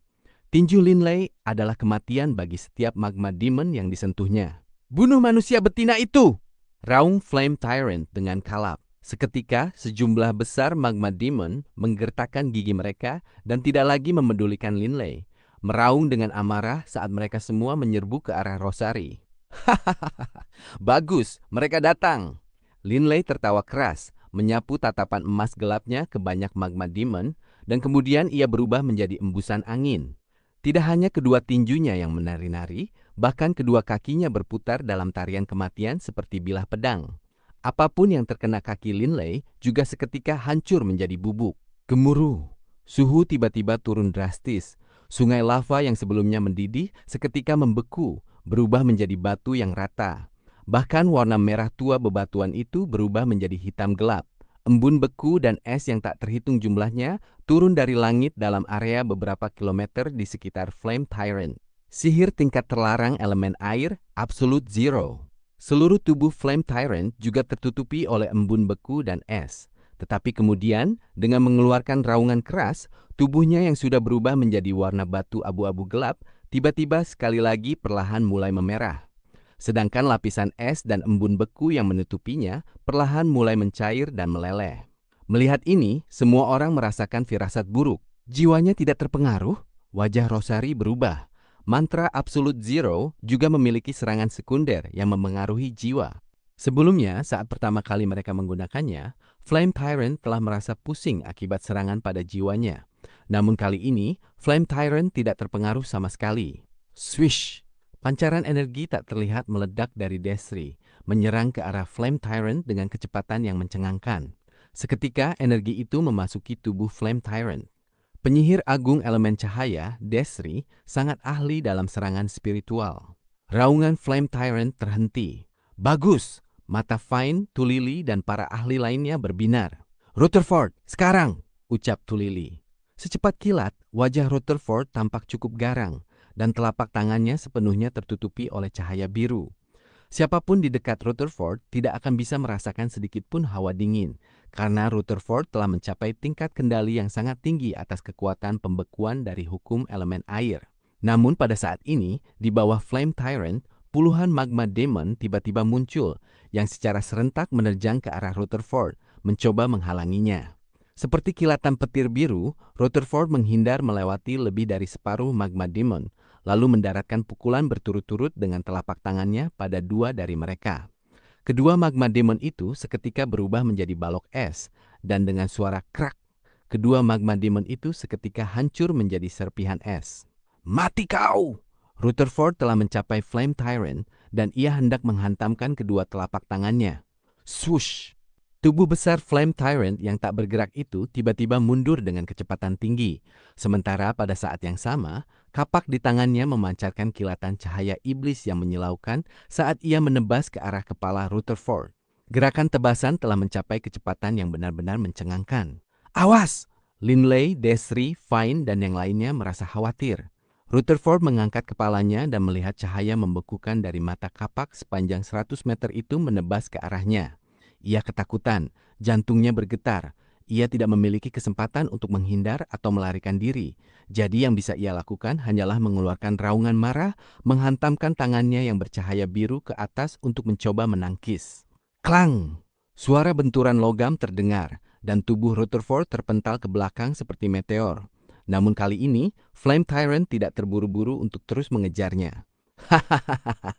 Tinju Linley adalah kematian bagi setiap magma demon yang disentuhnya. Bunuh manusia betina itu! Raung Flame Tyrant dengan kalap. Seketika, sejumlah besar magma demon menggertakkan gigi mereka dan tidak lagi memedulikan Linley. Meraung dengan amarah saat mereka semua menyerbu ke arah Rosari. Hahaha, bagus, mereka datang! Linley tertawa keras, menyapu tatapan emas gelapnya ke banyak magma demon, dan kemudian ia berubah menjadi embusan angin. Tidak hanya kedua tinjunya yang menari-nari, bahkan kedua kakinya berputar dalam tarian kematian seperti bilah pedang. Apapun yang terkena kaki Linley juga seketika hancur menjadi bubuk. Gemuruh. Suhu tiba-tiba turun drastis. Sungai lava yang sebelumnya mendidih seketika membeku, berubah menjadi batu yang rata. Bahkan warna merah tua bebatuan itu berubah menjadi hitam gelap. Embun beku dan es yang tak terhitung jumlahnya turun dari langit dalam area beberapa kilometer di sekitar Flame Tyrant. Sihir tingkat terlarang elemen air, Absolute Zero. Seluruh tubuh Flame Tyrant juga tertutupi oleh embun beku dan es. Tetapi kemudian, dengan mengeluarkan raungan keras, tubuhnya yang sudah berubah menjadi warna batu abu-abu gelap, tiba-tiba sekali lagi perlahan mulai memerah. Sedangkan lapisan es dan embun beku yang menutupinya perlahan mulai mencair dan meleleh. Melihat ini, semua orang merasakan firasat buruk. Jiwanya tidak terpengaruh, wajah Rosari berubah. Mantra Absolute Zero juga memiliki serangan sekunder yang memengaruhi jiwa. Sebelumnya, saat pertama kali mereka menggunakannya, Flame Tyrant telah merasa pusing akibat serangan pada jiwanya. Namun kali ini, Flame Tyrant tidak terpengaruh sama sekali. Swish! Pancaran energi tak terlihat meledak dari Desri, menyerang ke arah Flame Tyrant dengan kecepatan yang mencengangkan. Seketika energi itu memasuki tubuh Flame Tyrant. Penyihir agung elemen cahaya, Desri, sangat ahli dalam serangan spiritual. Raungan Flame Tyrant terhenti. Bagus! Mata Fine, Tulili, dan para ahli lainnya berbinar. Rutherford, sekarang! Ucap Tulili. Secepat kilat, wajah Rutherford tampak cukup garang, dan telapak tangannya sepenuhnya tertutupi oleh cahaya biru. Siapapun di dekat Rutherford tidak akan bisa merasakan sedikit pun hawa dingin, karena Rutherford telah mencapai tingkat kendali yang sangat tinggi atas kekuatan pembekuan dari hukum elemen air. Namun pada saat ini, di bawah Flame Tyrant, puluhan magma demon tiba-tiba muncul yang secara serentak menerjang ke arah Rutherford, mencoba menghalanginya. Seperti kilatan petir biru, Rutherford menghindar melewati lebih dari separuh magma demon, lalu mendaratkan pukulan berturut-turut dengan telapak tangannya pada dua dari mereka. Kedua magma demon itu seketika berubah menjadi balok es, dan dengan suara krak, kedua magma demon itu seketika hancur menjadi serpihan es. Mati kau! Rutherford telah mencapai Flame Tyrant, dan ia hendak menghantamkan kedua telapak tangannya. Swoosh! Tubuh besar Flame Tyrant yang tak bergerak itu tiba-tiba mundur dengan kecepatan tinggi. Sementara pada saat yang sama, kapak di tangannya memancarkan kilatan cahaya iblis yang menyilaukan saat ia menebas ke arah kepala Rutherford. Gerakan tebasan telah mencapai kecepatan yang benar-benar mencengangkan. Awas! Linley, Desri, Fine, dan yang lainnya merasa khawatir. Rutherford mengangkat kepalanya dan melihat cahaya membekukan dari mata kapak sepanjang 100 meter itu menebas ke arahnya. Ia ketakutan, jantungnya bergetar. Ia tidak memiliki kesempatan untuk menghindar atau melarikan diri. Jadi yang bisa ia lakukan hanyalah mengeluarkan raungan marah, menghantamkan tangannya yang bercahaya biru ke atas untuk mencoba menangkis. Klang! Suara benturan logam terdengar, dan tubuh Rutherford terpental ke belakang seperti meteor. Namun kali ini, Flame Tyrant tidak terburu-buru untuk terus mengejarnya. Hahaha.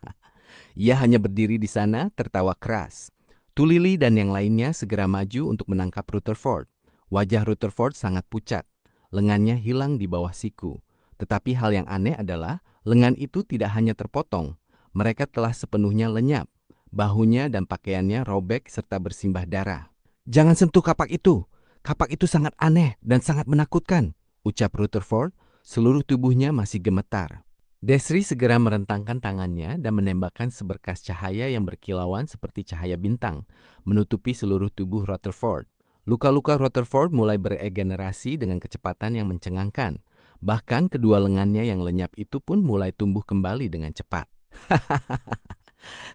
Ia hanya berdiri di sana, tertawa keras. Tulili dan yang lainnya segera maju untuk menangkap Rutherford. Wajah Rutherford sangat pucat. Lengannya hilang di bawah siku. Tetapi hal yang aneh adalah, lengan itu tidak hanya terpotong. Mereka telah sepenuhnya lenyap. Bahunya dan pakaiannya robek serta bersimbah darah. Jangan sentuh kapak itu. Kapak itu sangat aneh dan sangat menakutkan, ucap Rutherford. Seluruh tubuhnya masih gemetar. Desri segera merentangkan tangannya dan menembakkan seberkas cahaya yang berkilauan seperti cahaya bintang, menutupi seluruh tubuh Rutherford. Luka-luka Rutherford mulai beregenerasi dengan kecepatan yang mencengangkan. Bahkan kedua lengannya yang lenyap itu pun mulai tumbuh kembali dengan cepat.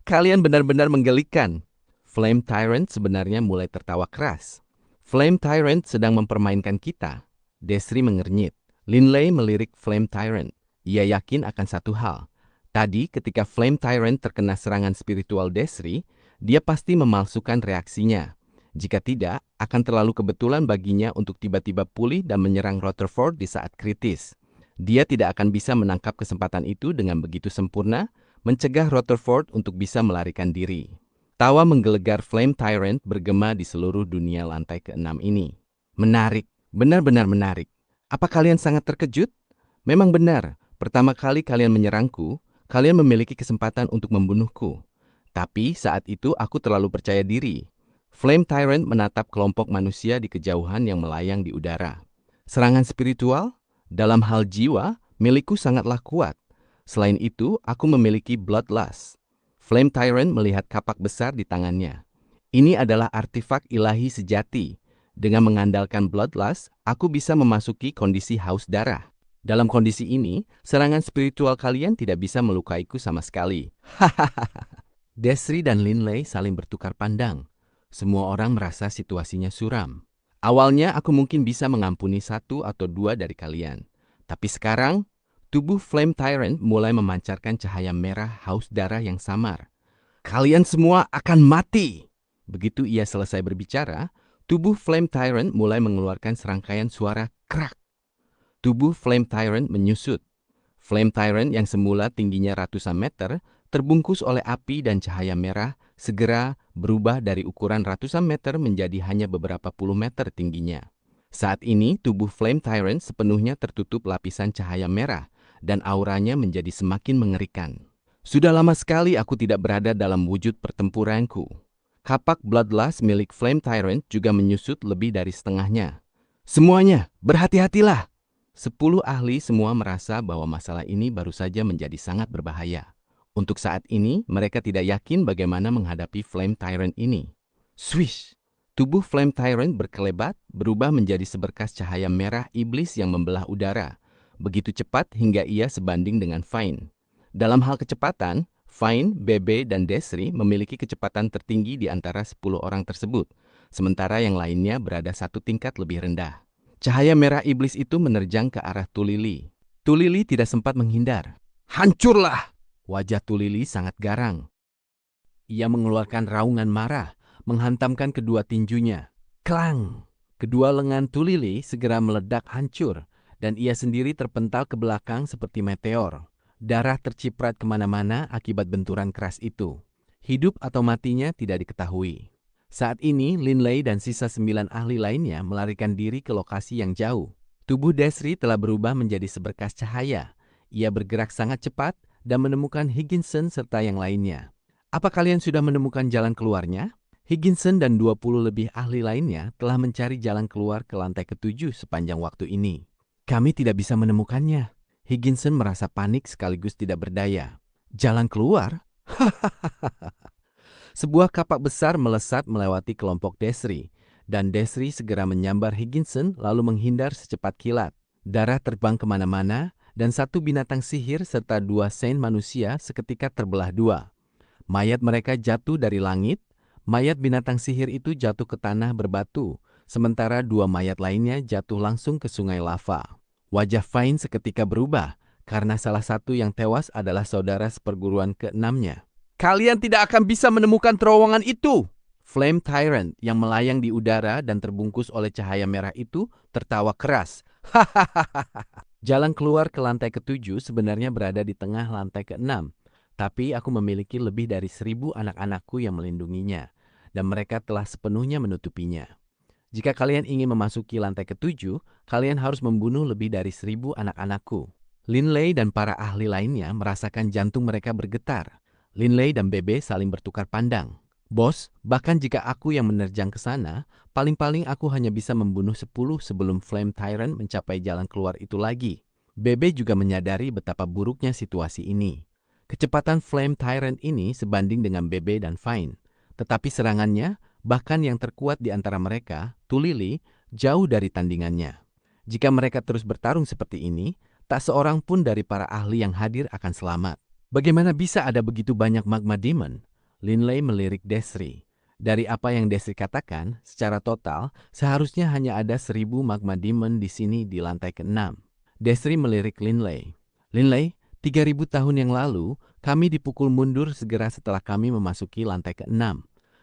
Kalian benar-benar menggelikan. Flame Tyrant sebenarnya mulai tertawa keras. Flame Tyrant sedang mempermainkan kita. Desri mengernyit. Linley melirik Flame Tyrant. Ia yakin akan satu hal. Tadi ketika Flame Tyrant terkena serangan spiritual Desri, dia pasti memalsukan reaksinya. Jika tidak, akan terlalu kebetulan baginya untuk tiba-tiba pulih dan menyerang Rutherford di saat kritis. Dia tidak akan bisa menangkap kesempatan itu dengan begitu sempurna, mencegah Rutherford untuk bisa melarikan diri. Tawa menggelegar Flame Tyrant bergema di seluruh dunia lantai ke-6 ini. Menarik, benar-benar menarik. Apa kalian sangat terkejut? Memang benar. Pertama kali kalian menyerangku, kalian memiliki kesempatan untuk membunuhku. Tapi saat itu aku terlalu percaya diri. Flame Tyrant menatap kelompok manusia di kejauhan yang melayang di udara. Serangan spiritual? Dalam hal jiwa, milikku sangatlah kuat. Selain itu, aku memiliki Bloodlust. Flame Tyrant melihat kapak besar di tangannya. Ini adalah artefak ilahi sejati. Dengan mengandalkan Bloodlust, aku bisa memasuki kondisi haus darah. Dalam kondisi ini, serangan spiritual kalian tidak bisa melukaiku sama sekali. Hahaha. Desri dan Linley saling bertukar pandang. Semua orang merasa situasinya suram. Awalnya aku mungkin bisa mengampuni satu atau dua dari kalian. Tapi sekarang, tubuh Flame Tyrant mulai memancarkan cahaya merah haus darah yang samar. Kalian semua akan mati! Begitu ia selesai berbicara, tubuh Flame Tyrant mulai mengeluarkan serangkaian suara krak. Tubuh Flame Tyrant menyusut. Flame Tyrant yang semula tingginya ratusan meter, terbungkus oleh api dan cahaya merah, segera berubah dari ukuran ratusan meter menjadi hanya beberapa puluh meter tingginya. Saat ini, tubuh Flame Tyrant sepenuhnya tertutup lapisan cahaya merah, dan auranya menjadi semakin mengerikan. Sudah lama sekali aku tidak berada dalam wujud pertempuranku. Kapak Bloodlust milik Flame Tyrant juga menyusut lebih dari setengahnya. Semuanya, berhati-hatilah! 10 ahli semua merasa bahwa masalah ini baru saja menjadi sangat berbahaya. Untuk saat ini, mereka tidak yakin bagaimana menghadapi Flame Tyrant ini. Swish! Tubuh Flame Tyrant berkelebat, berubah menjadi seberkas cahaya merah iblis yang membelah udara. Begitu cepat hingga ia sebanding dengan Fine. Dalam hal kecepatan, Fine, Bebe, dan Desri memiliki kecepatan tertinggi di antara 10 orang tersebut. sementara yang lainnya berada satu tingkat lebih rendah. Cahaya merah iblis itu menerjang ke arah Tulili. Tulili tidak sempat menghindar. Hancurlah! Wajah Tulili sangat garang. Ia mengeluarkan raungan marah, menghantamkan kedua tinjunya. Klang! Kedua lengan Tulili segera meledak hancur, dan ia sendiri terpental ke belakang seperti meteor. Darah terciprat kemana-mana akibat benturan keras itu. Hidup atau matinya tidak diketahui. Saat ini, Linley dan sisa 9 ahli lainnya melarikan diri ke lokasi yang jauh. Tubuh Desri telah berubah menjadi seberkas cahaya. Ia bergerak sangat cepat dan menemukan Higginson serta yang lainnya. Apa kalian sudah menemukan jalan keluarnya? Higginson dan 20 lebih ahli lainnya telah mencari jalan keluar ke lantai ke-7 sepanjang waktu ini. Kami tidak bisa menemukannya. Higginson merasa panik sekaligus tidak berdaya. Jalan keluar? Sebuah kapak besar melesat melewati kelompok Desri, dan Desri segera menyambar Higginson lalu menghindar secepat kilat. Darah terbang kemana-mana, dan satu binatang sihir serta 2 saint manusia seketika terbelah dua. Mayat mereka jatuh dari langit, mayat binatang sihir itu jatuh ke tanah berbatu, sementara 2 mayat lainnya jatuh langsung ke sungai lava. Wajah Fine seketika berubah, karena salah satu yang tewas adalah saudara seperguruan ke-6-nya. Kalian tidak akan bisa menemukan terowongan itu! Flame Tyrant yang melayang di udara dan terbungkus oleh cahaya merah itu tertawa keras. Hahaha. Jalan keluar ke lantai ke-7 sebenarnya berada di tengah lantai ke-6. Tapi aku memiliki lebih dari 1.000 anak-anakku yang melindunginya, dan mereka telah sepenuhnya menutupinya. Jika kalian ingin memasuki lantai ke-7, kalian harus membunuh lebih dari 1.000 anak-anakku. Linley dan para ahli lainnya merasakan jantung mereka bergetar. Linley dan Bebe saling bertukar pandang. Bos, bahkan jika aku yang menerjang ke sana, paling-paling aku hanya bisa membunuh 10 sebelum Flame Tyrant mencapai jalan keluar itu lagi. Bebe juga menyadari betapa buruknya situasi ini. Kecepatan Flame Tyrant ini sebanding dengan Bebe dan Fine. Tetapi serangannya, bahkan yang terkuat di antara mereka, Tulili, jauh dari tandingannya. Jika mereka terus bertarung seperti ini, tak seorang pun dari para ahli yang hadir akan selamat. Bagaimana bisa ada begitu banyak magma demon? Linley melirik Desri. Dari apa yang Desri katakan, secara total, seharusnya hanya ada 1.000 magma demon di sini di lantai ke-6. Desri melirik Linley. Linley, 3.000 tahun yang lalu, kami dipukul mundur segera setelah kami memasuki lantai ke-6.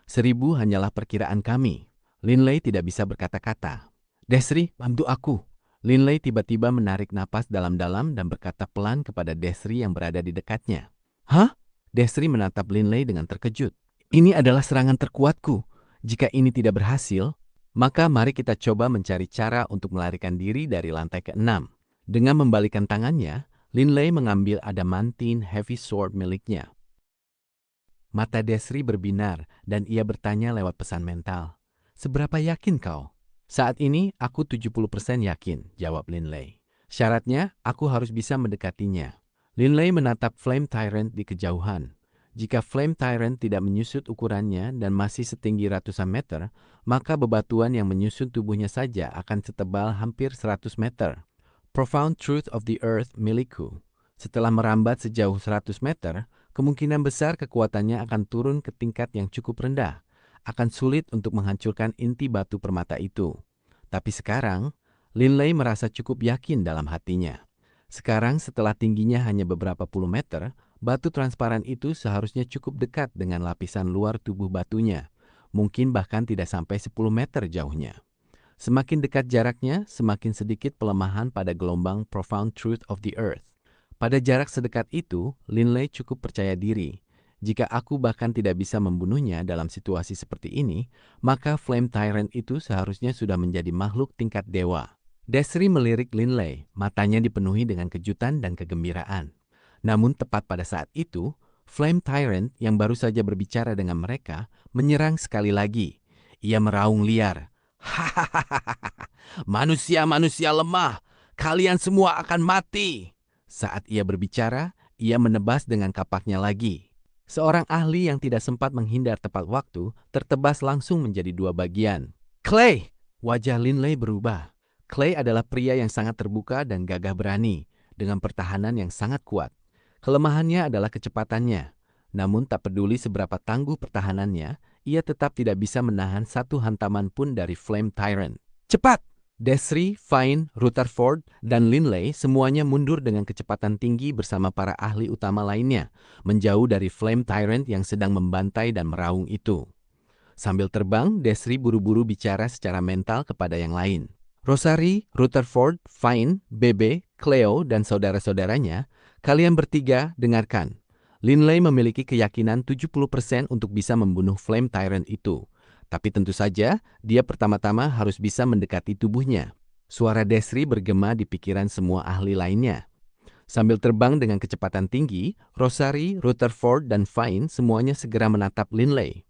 1.000 hanyalah perkiraan kami. Linley tidak bisa berkata-kata. Desri, bantu aku. Linley tiba-tiba menarik napas dalam-dalam dan berkata pelan kepada Desri yang berada di dekatnya. Hah? Desri menatap Linley dengan terkejut. Ini adalah serangan terkuatku. Jika ini tidak berhasil, maka mari kita coba mencari cara untuk melarikan diri dari lantai ke-6. Dengan membalikkan tangannya, Linley mengambil adamantine heavy sword miliknya. Mata Desri berbinar dan ia bertanya lewat pesan mental. Seberapa yakin kau? Saat ini aku 70% yakin, jawab Linley. Syaratnya aku harus bisa mendekatinya. Linley menatap Flame Tyrant di kejauhan. Jika Flame Tyrant tidak menyusut ukurannya dan masih setinggi ratusan meter, maka bebatuan yang menyusun tubuhnya saja akan setebal hampir 100 meter. Profound Truth of the Earth milikku. Setelah merambat sejauh 100 meter, kemungkinan besar kekuatannya akan turun ke tingkat yang cukup rendah. Akan sulit untuk menghancurkan inti batu permata itu. Tapi sekarang, Linley merasa cukup yakin dalam hatinya. Sekarang setelah tingginya hanya beberapa puluh meter, batu transparan itu seharusnya cukup dekat dengan lapisan luar tubuh batunya. Mungkin bahkan tidak sampai 10 meter jauhnya. Semakin dekat jaraknya, semakin sedikit pelemahan pada gelombang Profound Truth of the Earth. Pada jarak sedekat itu, Linley cukup percaya diri. Jika aku bahkan tidak bisa membunuhnya dalam situasi seperti ini, maka Flame Tyrant itu seharusnya sudah menjadi makhluk tingkat dewa. Desri melirik Linley, matanya dipenuhi dengan kejutan dan kegembiraan. Namun tepat pada saat itu, Flame Tyrant yang baru saja berbicara dengan mereka menyerang sekali lagi. Ia meraung liar. Hahaha, manusia-manusia lemah, kalian semua akan mati. Saat ia berbicara, ia menebas dengan kapaknya lagi. Seorang ahli yang tidak sempat menghindar tepat waktu tertebas langsung menjadi 2 bagian. Clay! Wajah Linley berubah. Clay adalah pria yang sangat terbuka dan gagah berani, dengan pertahanan yang sangat kuat. Kelemahannya adalah kecepatannya. Namun tak peduli seberapa tangguh pertahanannya, ia tetap tidak bisa menahan satu hantaman pun dari Flame Tyrant. Cepat! Desri, Fine, Rutherford, dan Linley semuanya mundur dengan kecepatan tinggi bersama para ahli utama lainnya, menjauh dari Flame Tyrant yang sedang membantai dan meraung itu. Sambil terbang, Desri buru-buru bicara secara mental kepada yang lain. Rosari, Rutherford, Fine, Bebe, Cleo, dan saudara-saudaranya, kalian bertiga dengarkan. Linley memiliki keyakinan 70% untuk bisa membunuh Flame Tyrant itu. Tapi tentu saja, dia pertama-tama harus bisa mendekati tubuhnya. Suara Desri bergema di pikiran semua ahli lainnya. Sambil terbang dengan kecepatan tinggi, Rosari, Rutherford, dan Fine semuanya segera menatap Linley.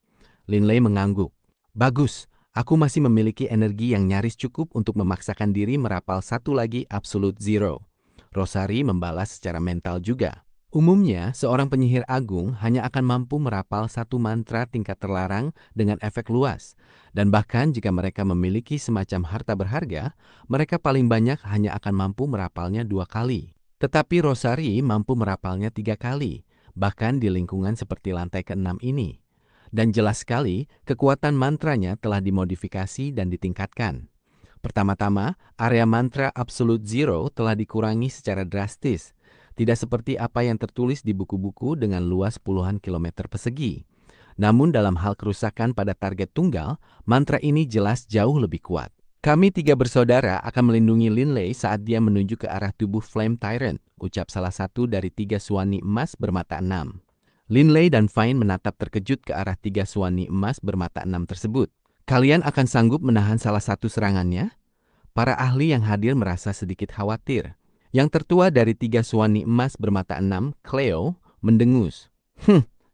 Linley mengangguk. Bagus, aku masih memiliki energi yang nyaris cukup untuk memaksakan diri merapal satu lagi Absolute Zero. Rosari membalas secara mental juga. Umumnya, seorang penyihir agung hanya akan mampu merapal satu mantra tingkat terlarang dengan efek luas. Dan bahkan jika mereka memiliki semacam harta berharga, mereka paling banyak hanya akan mampu merapalnya 2 kali. Tetapi Rosari mampu merapalnya 3 kali, bahkan di lingkungan seperti lantai ke-6 ini. Dan jelas sekali, kekuatan mantranya telah dimodifikasi dan ditingkatkan. Pertama-tama, area mantra Absolute Zero telah dikurangi secara drastis. Tidak seperti apa yang tertulis di buku-buku dengan luas puluhan kilometer persegi. Namun dalam hal kerusakan pada target tunggal, mantra ini jelas jauh lebih kuat. Kami 3 bersaudara akan melindungi Linley saat dia menuju ke arah tubuh Flame Tyrant, ucap salah satu dari 3 suwani emas bermata 6. Linley dan Fine menatap terkejut ke arah 3 suwani emas bermata 6 tersebut. Kalian akan sanggup menahan salah satu serangannya? Para ahli yang hadir merasa sedikit khawatir. Yang tertua dari 3 suwani emas bermata 6, Cleo, mendengus.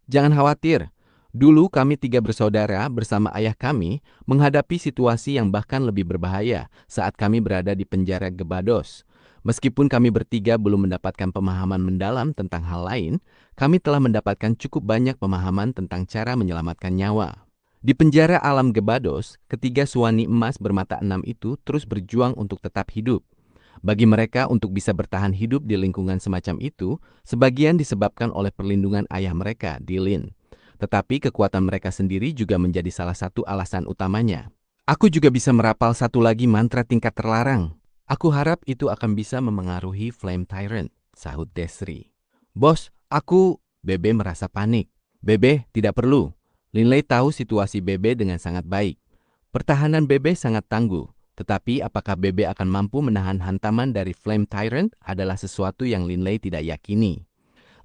Jangan khawatir. Dulu kami 3 bersaudara bersama ayah kami menghadapi situasi yang bahkan lebih berbahaya saat kami berada di penjara Gebados. Meskipun kami bertiga belum mendapatkan pemahaman mendalam tentang hal lain, kami telah mendapatkan cukup banyak pemahaman tentang cara menyelamatkan nyawa. Di penjara alam Gebados, ketiga suwani emas bermata 6 itu terus berjuang untuk tetap hidup. Bagi mereka untuk bisa bertahan hidup di lingkungan semacam itu, sebagian disebabkan oleh perlindungan ayah mereka, Dilin. Tetapi kekuatan mereka sendiri juga menjadi salah satu alasan utamanya. Aku juga bisa merapal satu lagi mantra tingkat terlarang. Aku harap itu akan bisa memengaruhi Flame Tyrant, sahut Desri. Bos, Bebe merasa panik. Bebe, tidak perlu. Linley tahu situasi Bebe dengan sangat baik. Pertahanan Bebe sangat tangguh. Tetapi apakah Bebe akan mampu menahan hantaman dari Flame Tyrant adalah sesuatu yang Linley tidak yakini.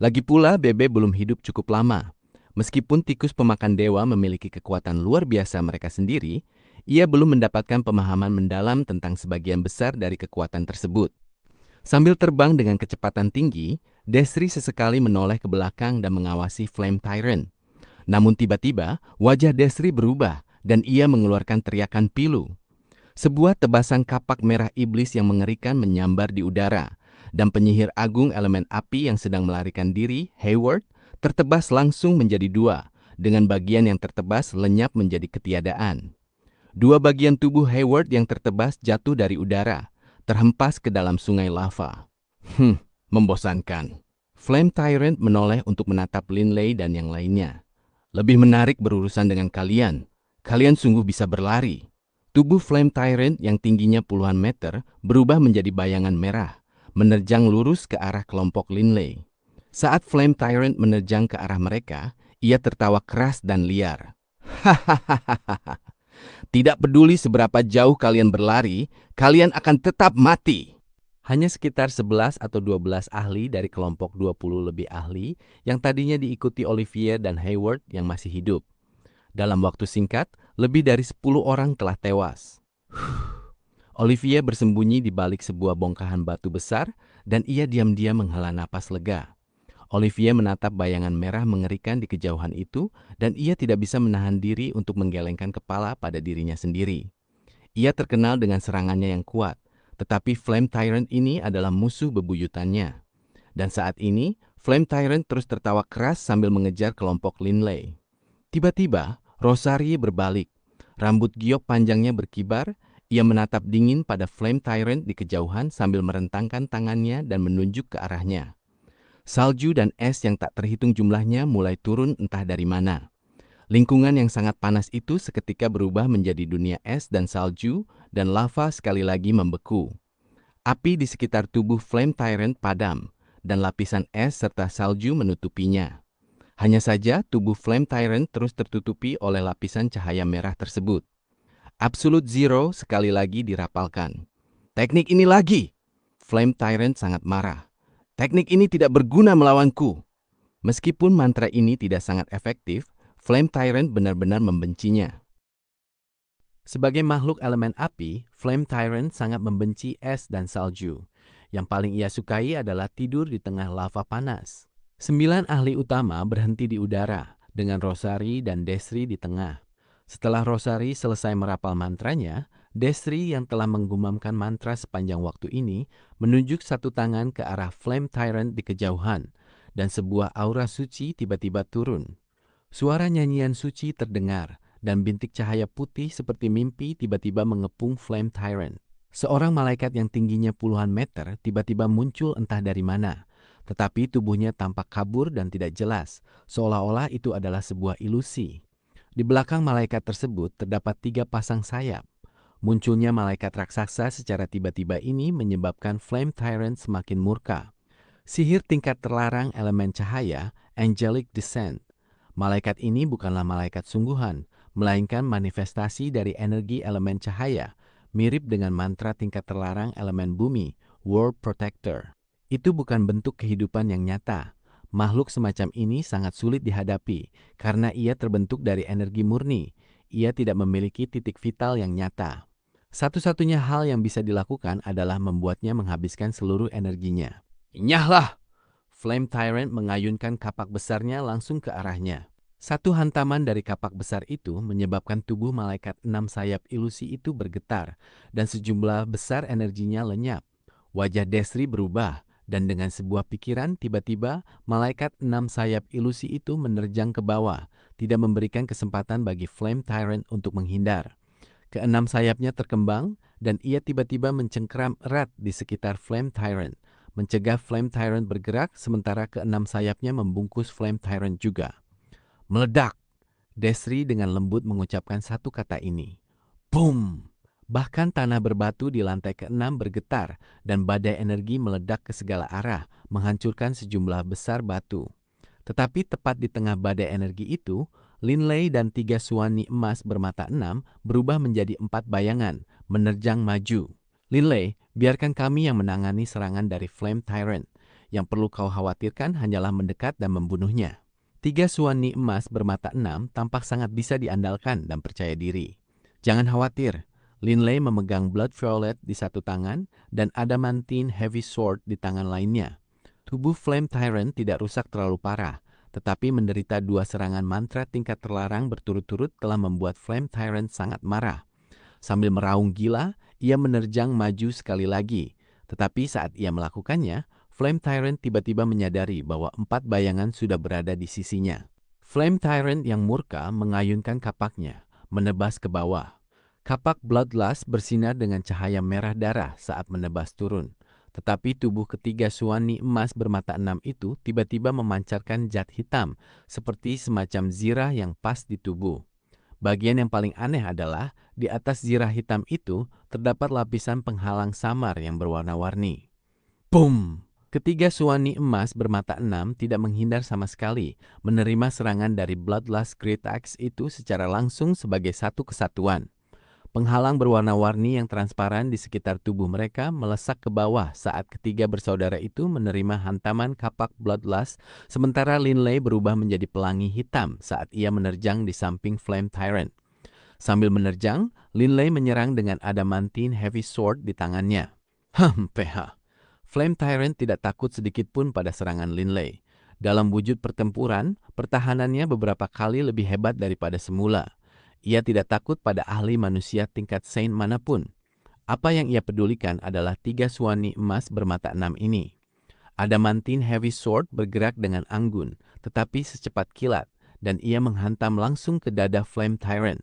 Lagi pula Bebe belum hidup cukup lama. Meskipun tikus pemakan dewa memiliki kekuatan luar biasa mereka sendiri, ia belum mendapatkan pemahaman mendalam tentang sebagian besar dari kekuatan tersebut. Sambil terbang dengan kecepatan tinggi, Desri sesekali menoleh ke belakang dan mengawasi Flame Tyrant. Namun tiba-tiba, wajah Desri berubah dan ia mengeluarkan teriakan pilu. Sebuah tebasan kapak merah iblis yang mengerikan menyambar di udara, dan penyihir agung elemen api yang sedang melarikan diri, Hayward, tertebas langsung menjadi 2, dengan bagian yang tertebas lenyap menjadi ketiadaan. 2 bagian tubuh Hayward yang tertebas jatuh dari udara, terhempas ke dalam sungai lava. Membosankan. Flame Tyrant menoleh untuk menatap Linley dan yang lainnya. Lebih menarik berurusan dengan kalian. Kalian sungguh bisa berlari. Tubuh Flame Tyrant yang tingginya puluhan meter berubah menjadi bayangan merah, menerjang lurus ke arah kelompok Linley. Saat Flame Tyrant menerjang ke arah mereka, ia tertawa keras dan liar. Hahaha. Tidak peduli seberapa jauh kalian berlari, kalian akan tetap mati. Hanya sekitar 11 atau 12 ahli dari kelompok 20 lebih ahli yang tadinya diikuti Olivier dan Hayward yang masih hidup. Dalam waktu singkat, lebih dari 10 orang telah tewas. Olivier bersembunyi di balik sebuah bongkahan batu besar dan ia diam-diam menghela napas lega. Olivier menatap bayangan merah mengerikan di kejauhan itu dan ia tidak bisa menahan diri untuk menggelengkan kepala pada dirinya sendiri. Ia terkenal dengan serangannya yang kuat, tetapi Flame Tyrant ini adalah musuh bebuyutannya. Dan saat ini, Flame Tyrant terus tertawa keras sambil mengejar kelompok Linley. Tiba-tiba, Rosari berbalik. Rambut giok panjangnya berkibar, ia menatap dingin pada Flame Tyrant di kejauhan sambil merentangkan tangannya dan menunjuk ke arahnya. Salju dan es yang tak terhitung jumlahnya mulai turun entah dari mana. Lingkungan yang sangat panas itu seketika berubah menjadi dunia es dan salju, dan lava sekali lagi membeku. Api di sekitar tubuh Flame Tyrant padam, dan lapisan es serta salju menutupinya. Hanya saja tubuh Flame Tyrant terus tertutupi oleh lapisan cahaya merah tersebut. Absolute Zero sekali lagi dirapalkan. Teknik ini lagi! Flame Tyrant sangat marah. Teknik ini tidak berguna melawanku. Meskipun mantra ini tidak sangat efektif, Flame Tyrant benar-benar membencinya. Sebagai makhluk elemen api, Flame Tyrant sangat membenci es dan salju. Yang paling ia sukai adalah tidur di tengah lava panas. 9 ahli utama berhenti di udara, dengan Rosari dan Desri di tengah. Setelah Rosari selesai merapal mantranya, Desri yang telah menggumamkan mantra sepanjang waktu ini menunjuk satu tangan ke arah Flame Tyrant di kejauhan, dan sebuah aura suci tiba-tiba turun. Suara nyanyian suci terdengar, dan bintik cahaya putih seperti mimpi tiba-tiba mengepung Flame Tyrant. Seorang malaikat yang tingginya puluhan meter tiba-tiba muncul entah dari mana, tetapi tubuhnya tampak kabur dan tidak jelas, seolah-olah itu adalah sebuah ilusi. Di belakang malaikat tersebut terdapat 3 pasang sayap. Munculnya malaikat raksasa secara tiba-tiba ini menyebabkan Flame Tyrant semakin murka. Sihir tingkat terlarang elemen cahaya, Angelic Descent. Malaikat ini bukanlah malaikat sungguhan, melainkan manifestasi dari energi elemen cahaya, mirip dengan mantra tingkat terlarang elemen bumi, World Protector. Itu bukan bentuk kehidupan yang nyata. Makhluk semacam ini sangat sulit dihadapi, karena ia terbentuk dari energi murni. Ia tidak memiliki titik vital yang nyata. Satu-satunya hal yang bisa dilakukan adalah membuatnya menghabiskan seluruh energinya. Nyahlah! Flame Tyrant mengayunkan kapak besarnya langsung ke arahnya. Satu hantaman dari kapak besar itu menyebabkan tubuh malaikat 6 sayap ilusi itu bergetar, dan sejumlah besar energinya lenyap. Wajah Desri berubah, dan dengan sebuah pikiran tiba-tiba malaikat 6 sayap ilusi itu menerjang ke bawah, tidak memberikan kesempatan bagi Flame Tyrant untuk menghindar. Keenam sayapnya terkembang, dan ia tiba-tiba mencengkeram erat di sekitar Flame Tyrant, mencegah Flame Tyrant bergerak sementara keenam sayapnya membungkus Flame Tyrant juga. Meledak! Desri dengan lembut mengucapkan satu kata ini. Boom! Bahkan tanah berbatu di lantai keenam bergetar dan badai energi meledak ke segala arah, menghancurkan sejumlah besar batu. Tetapi tepat di tengah badai energi itu, Linley dan 3 suwani emas bermata 6 berubah menjadi 4 bayangan, menerjang maju. Linley, biarkan kami yang menangani serangan dari Flame Tyrant. Yang perlu kau khawatirkan hanyalah mendekat dan membunuhnya. 3 suwani emas bermata 6 tampak sangat bisa diandalkan dan percaya diri. Jangan khawatir, Linley memegang Blood Violet di satu tangan dan Adamantine Heavy Sword di tangan lainnya. Tubuh Flame Tyrant tidak rusak terlalu parah, tetapi menderita 2 serangan mantra tingkat terlarang berturut-turut telah membuat Flame Tyrant sangat marah. Sambil meraung gila, ia menerjang maju sekali lagi. Tetapi saat ia melakukannya, Flame Tyrant tiba-tiba menyadari bahwa 4 bayangan sudah berada di sisinya. Flame Tyrant yang murka mengayunkan kapaknya, menebas ke bawah. Kapak Bloodlust bersinar dengan cahaya merah darah saat menebas turun. Tetapi tubuh ketiga suwani emas bermata 6 itu tiba-tiba memancarkan zat hitam, seperti semacam zirah yang pas di tubuh. Bagian yang paling aneh adalah, di atas zirah hitam itu terdapat lapisan penghalang samar yang berwarna-warni. Boom! Ketiga suwani emas bermata 6 tidak menghindar sama sekali, menerima serangan dari Bloodlust Great Axe itu secara langsung sebagai satu kesatuan. Penghalang berwarna-warni yang transparan di sekitar tubuh mereka melesak ke bawah saat ketiga bersaudara itu menerima hantaman kapak Bloodlust, sementara Linley berubah menjadi pelangi hitam saat ia menerjang di samping Flame Tyrant. Sambil menerjang, Linley menyerang dengan Adamantine Heavy Sword di tangannya. PH. Flame Tyrant tidak takut sedikit pun pada serangan Linley. Dalam wujud pertempuran, pertahanannya beberapa kali lebih hebat daripada semula. Ia tidak takut pada ahli manusia tingkat saint manapun. Apa yang ia pedulikan adalah 3 suwani emas bermata 6 ini. Adamantine Heavy Sword bergerak dengan anggun, tetapi secepat kilat, dan ia menghantam langsung ke dada Flame Tyrant.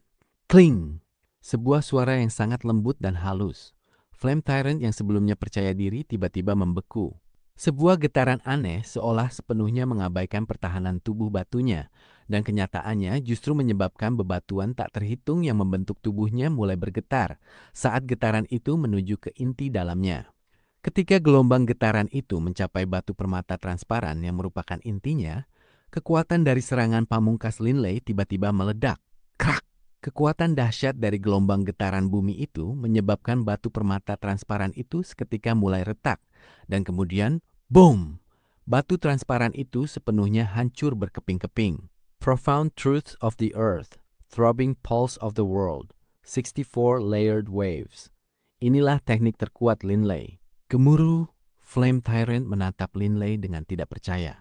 Kling! Sebuah suara yang sangat lembut dan halus. Flame Tyrant yang sebelumnya percaya diri tiba-tiba membeku. Sebuah getaran aneh seolah sepenuhnya mengabaikan pertahanan tubuh batunya, Dan kenyataannya justru menyebabkan bebatuan tak terhitung yang membentuk tubuhnya mulai bergetar saat getaran itu menuju ke inti dalamnya. Ketika gelombang getaran itu mencapai batu permata transparan yang merupakan intinya, kekuatan dari serangan pamungkas Linley tiba-tiba meledak. Krak! Kekuatan dahsyat dari gelombang getaran bumi itu menyebabkan batu permata transparan itu seketika mulai retak. Dan kemudian, boom! Batu transparan itu sepenuhnya hancur berkeping-keping. Profound truths of the earth, throbbing pulse of the world, 64 layered waves. Inilah teknik terkuat Linley. Gemuruh, Flame Tyrant menatap Linley dengan tidak percaya.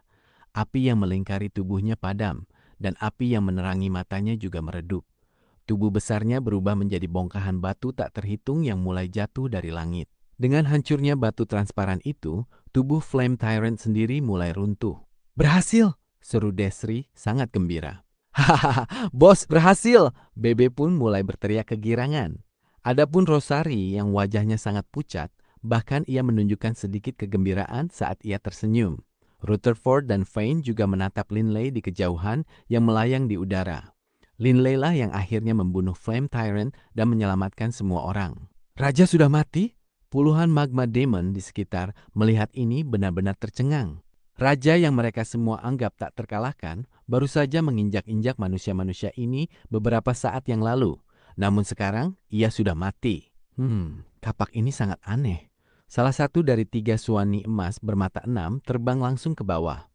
Api yang melingkari tubuhnya padam, dan api yang menerangi matanya juga meredup. Tubuh besarnya berubah menjadi bongkahan batu tak terhitung yang mulai jatuh dari langit. Dengan hancurnya batu transparan itu, tubuh Flame Tyrant sendiri mulai runtuh. "Berhasil!" seru Desri sangat gembira. "Hahaha, bos berhasil!" Bebe pun mulai berteriak kegirangan. Adapun Rosari yang wajahnya sangat pucat, bahkan ia menunjukkan sedikit kegembiraan saat ia tersenyum. Rutherford dan Fane juga menatap Linley di kejauhan yang melayang di udara. Linley lah yang akhirnya membunuh Flame Tyrant dan menyelamatkan semua orang. Raja sudah mati? Puluhan magma demon di sekitar melihat ini benar-benar tercengang. Raja yang mereka semua anggap tak terkalahkan baru saja menginjak-injak manusia-manusia ini beberapa saat yang lalu. Namun sekarang ia sudah mati. Kapak ini sangat aneh. Salah satu dari 3 suani emas bermata 6 terbang langsung ke bawah.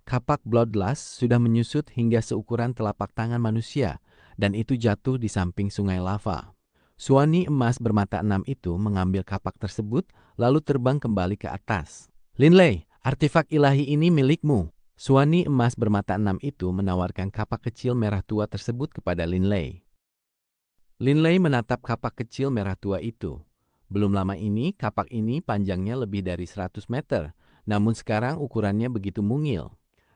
Kapak Bloodlust sudah menyusut hingga seukuran telapak tangan manusia, dan itu jatuh di samping sungai lava. Suani emas bermata 6 itu mengambil kapak tersebut, lalu terbang kembali ke atas. "Linley, artefak ilahi ini milikmu." Suani emas bermata 6 itu menawarkan kapak kecil merah tua tersebut kepada Linley. Linley menatap kapak kecil merah tua itu. Belum lama ini, kapak ini panjangnya lebih dari 100 meter, namun sekarang ukurannya begitu mungil.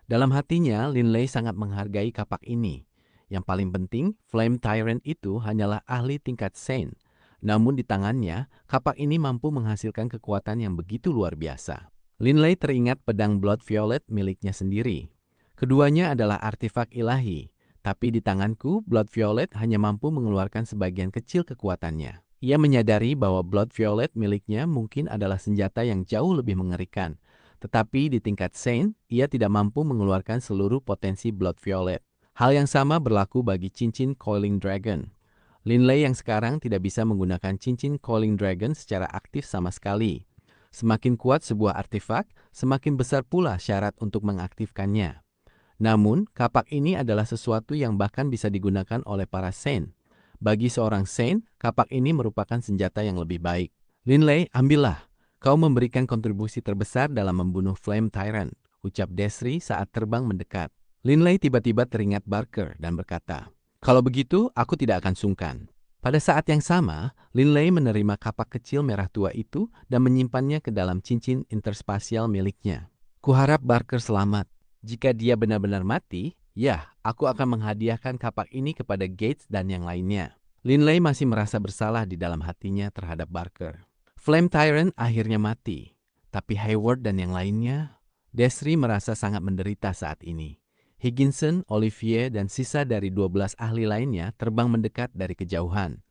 Dalam hatinya, Linley sangat menghargai kapak ini. Yang paling penting, Flame Tyrant itu hanyalah ahli tingkat Saint. Namun di tangannya, kapak ini mampu menghasilkan kekuatan yang begitu luar biasa. Linley teringat pedang Blood Violet miliknya sendiri. Keduanya adalah artefak ilahi, tapi di tanganku, Blood Violet hanya mampu mengeluarkan sebagian kecil kekuatannya. Ia menyadari bahwa Blood Violet miliknya mungkin adalah senjata yang jauh lebih mengerikan. Tetapi di tingkat Saint, ia tidak mampu mengeluarkan seluruh potensi Blood Violet. Hal yang sama berlaku bagi cincin Coiling Dragon. Linley yang sekarang tidak bisa menggunakan cincin Coiling Dragon secara aktif sama sekali. Semakin kuat sebuah artefak, semakin besar pula syarat untuk mengaktifkannya. Namun, kapak ini adalah sesuatu yang bahkan bisa digunakan oleh para Saint. Bagi seorang Saint, kapak ini merupakan senjata yang lebih baik. "Linley, ambillah. Kau memberikan kontribusi terbesar dalam membunuh Flame Tyrant," ucap Desri saat terbang mendekat. Linley tiba-tiba teringat Barker dan berkata, "Kalau begitu, aku tidak akan sungkan." Pada saat yang sama, Linley menerima kapak kecil merah tua itu dan menyimpannya ke dalam cincin interspasial miliknya. "Kuharap Barker selamat. Jika dia benar-benar mati, ya, aku akan menghadiahkan kapak ini kepada Gates dan yang lainnya." Linley masih merasa bersalah di dalam hatinya terhadap Barker. Flame Tyrant akhirnya mati, tapi Hayward dan yang lainnya, Desri merasa sangat menderita saat ini. Higginson, Olivier, dan sisa dari 12 ahli lainnya terbang mendekat dari kejauhan.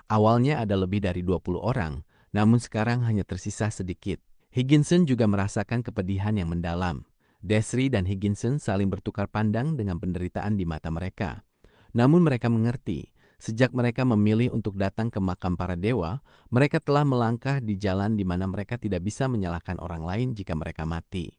Awalnya ada lebih dari 20 orang, namun sekarang hanya tersisa sedikit. Higginson juga merasakan kepedihan yang mendalam. Desri dan Higginson saling bertukar pandang dengan penderitaan di mata mereka. Namun mereka mengerti, sejak mereka memilih untuk datang ke makam para dewa, mereka telah melangkah di jalan di mana mereka tidak bisa menyalahkan orang lain jika mereka mati.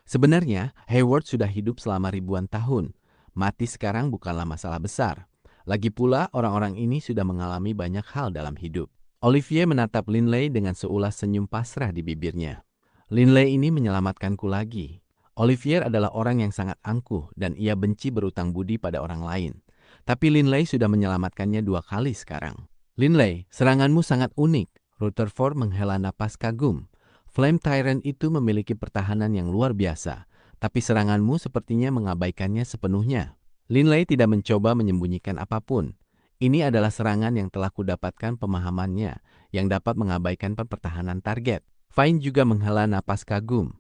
Sebenarnya, Hayward sudah hidup selama ribuan tahun. Mati sekarang bukanlah masalah besar. Lagi pula, orang-orang ini sudah mengalami banyak hal dalam hidup. Olivier menatap Linley dengan seulas senyum pasrah di bibirnya. "Linley ini menyelamatkanku lagi." Olivier adalah orang yang sangat angkuh dan ia benci berutang budi pada orang lain. Tapi Linley sudah menyelamatkannya 2 kali sekarang. "Linley, seranganmu sangat unik." Rutherford menghela napas kagum. "Flame Tyrant itu memiliki pertahanan yang luar biasa, tapi seranganmu sepertinya mengabaikannya sepenuhnya." Linley tidak mencoba menyembunyikan apapun. Ini adalah serangan yang telah kudapatkan pemahamannya, yang dapat mengabaikan pertahanan target. Fine juga menghela napas kagum.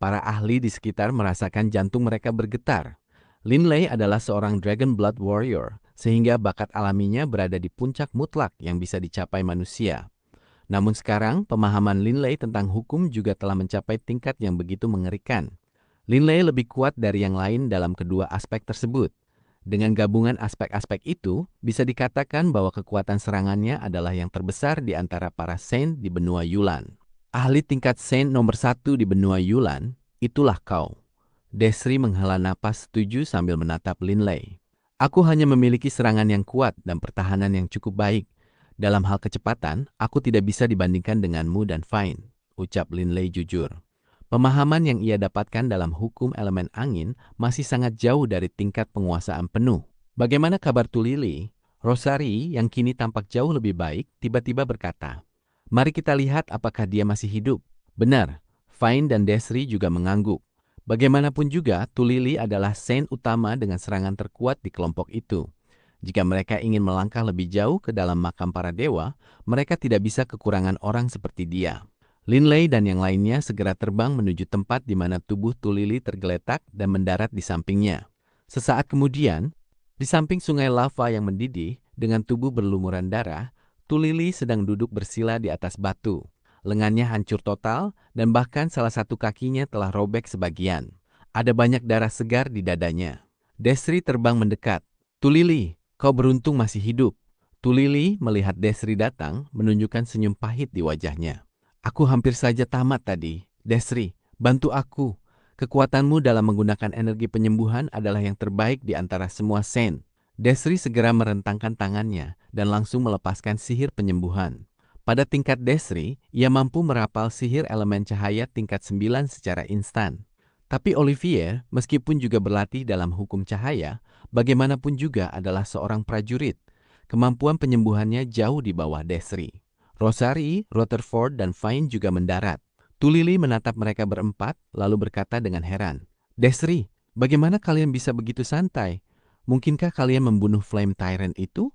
Para ahli di sekitar merasakan jantung mereka bergetar. Linley adalah seorang Dragon Blood Warrior, sehingga bakat alaminya berada di puncak mutlak yang bisa dicapai manusia. Namun sekarang, pemahaman Linley tentang hukum juga telah mencapai tingkat yang begitu mengerikan. Linley lebih kuat dari yang lain dalam kedua aspek tersebut. Dengan gabungan aspek-aspek itu, bisa dikatakan bahwa kekuatan serangannya adalah yang terbesar di antara para Saint di benua Yulan. Ahli tingkat Saint nomor 1 di benua Yulan, itulah kau. Desri menghela napas setuju sambil menatap Linley. Aku hanya memiliki serangan yang kuat dan pertahanan yang cukup baik. Dalam hal kecepatan, aku tidak bisa dibandingkan denganmu dan Fine, ucap Linley jujur. Pemahaman yang ia dapatkan dalam hukum elemen angin masih sangat jauh dari tingkat penguasaan penuh. Bagaimana kabar Tulili? Rosari, yang kini tampak jauh lebih baik, tiba-tiba berkata, "Mari kita lihat apakah dia masih hidup." Benar, Fine dan Desri juga mengangguk. Bagaimanapun juga, Tulili adalah Saint utama dengan serangan terkuat di kelompok itu. Jika mereka ingin melangkah lebih jauh ke dalam makam para dewa, mereka tidak bisa kekurangan orang seperti dia. Linley dan yang lainnya segera terbang menuju tempat di mana tubuh Tulili tergeletak dan mendarat di sampingnya. Sesaat kemudian, di samping sungai lava yang mendidih dengan tubuh berlumuran darah, Tulili sedang duduk bersila di atas batu. Lengannya hancur total dan bahkan salah satu kakinya telah robek sebagian. Ada banyak darah segar di dadanya. Desri terbang mendekat. "Tulili, kau beruntung masih hidup." Tulili melihat Desri datang menunjukkan senyum pahit di wajahnya. "Aku hampir saja tamat tadi. Desri, bantu aku. Kekuatanmu dalam menggunakan energi penyembuhan adalah yang terbaik di antara semua Saint." Desri segera merentangkan tangannya dan langsung melepaskan sihir penyembuhan. Pada tingkat Desri, ia mampu merapal sihir elemen cahaya tingkat 9 secara instan. Tapi Olivier, meskipun juga berlatih dalam hukum cahaya, bagaimanapun juga adalah seorang prajurit. Kemampuan penyembuhannya jauh di bawah Desri. Rosari, Rutherford, dan Fine juga mendarat. Tulili menatap mereka berempat, lalu berkata dengan heran, "Desri, bagaimana kalian bisa begitu santai? Mungkinkah kalian membunuh Flame Tyrant itu?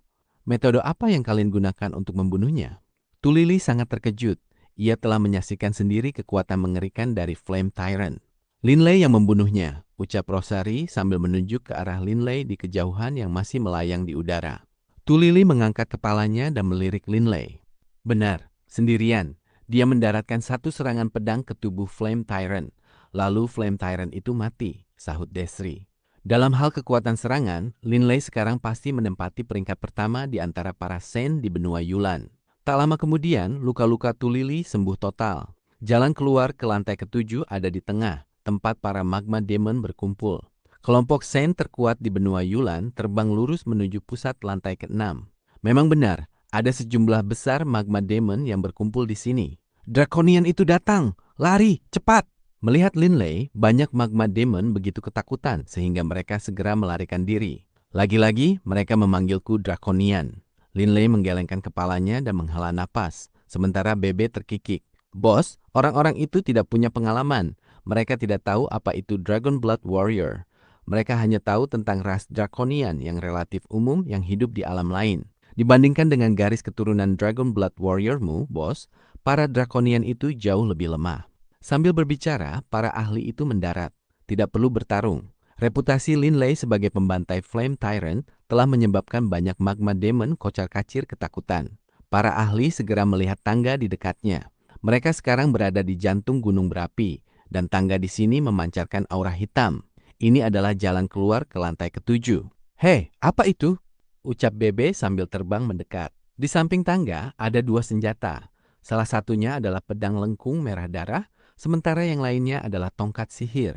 Metode apa yang kalian gunakan untuk membunuhnya?" Tulili sangat terkejut. Ia telah menyaksikan sendiri kekuatan mengerikan dari Flame Tyrant. "Linley yang membunuhnya," ucap Rosari sambil menunjuk ke arah Linley di kejauhan yang masih melayang di udara. Tulili mengangkat kepalanya dan melirik Linley. "Benar, sendirian. Dia mendaratkan satu serangan pedang ke tubuh Flame Tyrant. Lalu Flame Tyrant itu mati," sahut Desri. Dalam hal kekuatan serangan, Linley sekarang pasti menempati peringkat pertama di antara para Saint di benua Yulan. Tak lama kemudian, luka-luka Tulili sembuh total. Jalan keluar ke lantai ketujuh ada di tengah, tempat para magma demon berkumpul. Kelompok Saint terkuat di benua Yulan terbang lurus menuju pusat lantai ke-6. Memang benar, ada sejumlah besar magma demon yang berkumpul di sini. "Draconian itu datang! Lari, cepat!" Melihat Linley, banyak magma demon begitu ketakutan sehingga mereka segera melarikan diri. Lagi-lagi, mereka memanggilku Draconian. Linley menggelengkan kepalanya dan menghela napas, sementara Bebe terkikik. "Bos, orang-orang itu tidak punya pengalaman. Mereka tidak tahu apa itu Dragon Blood Warrior. Mereka hanya tahu tentang ras Draconian yang relatif umum yang hidup di alam lain. Dibandingkan dengan garis keturunan Dragon Blood Warrior-mu, bos, para Draconian itu jauh lebih lemah." Sambil berbicara, para ahli itu mendarat. Tidak perlu bertarung. Reputasi Linley sebagai pembantai Flame Tyrant telah menyebabkan banyak magma demon kocar-kacir ketakutan. Para ahli segera melihat tangga di dekatnya. Mereka sekarang berada di jantung gunung berapi, dan tangga di sini memancarkan aura hitam. Ini adalah jalan keluar ke lantai ketujuh. "Hei, apa itu?" ucap Bebe sambil terbang mendekat. Di samping tangga ada dua senjata. Salah satunya adalah pedang lengkung merah darah, sementara yang lainnya adalah tongkat sihir.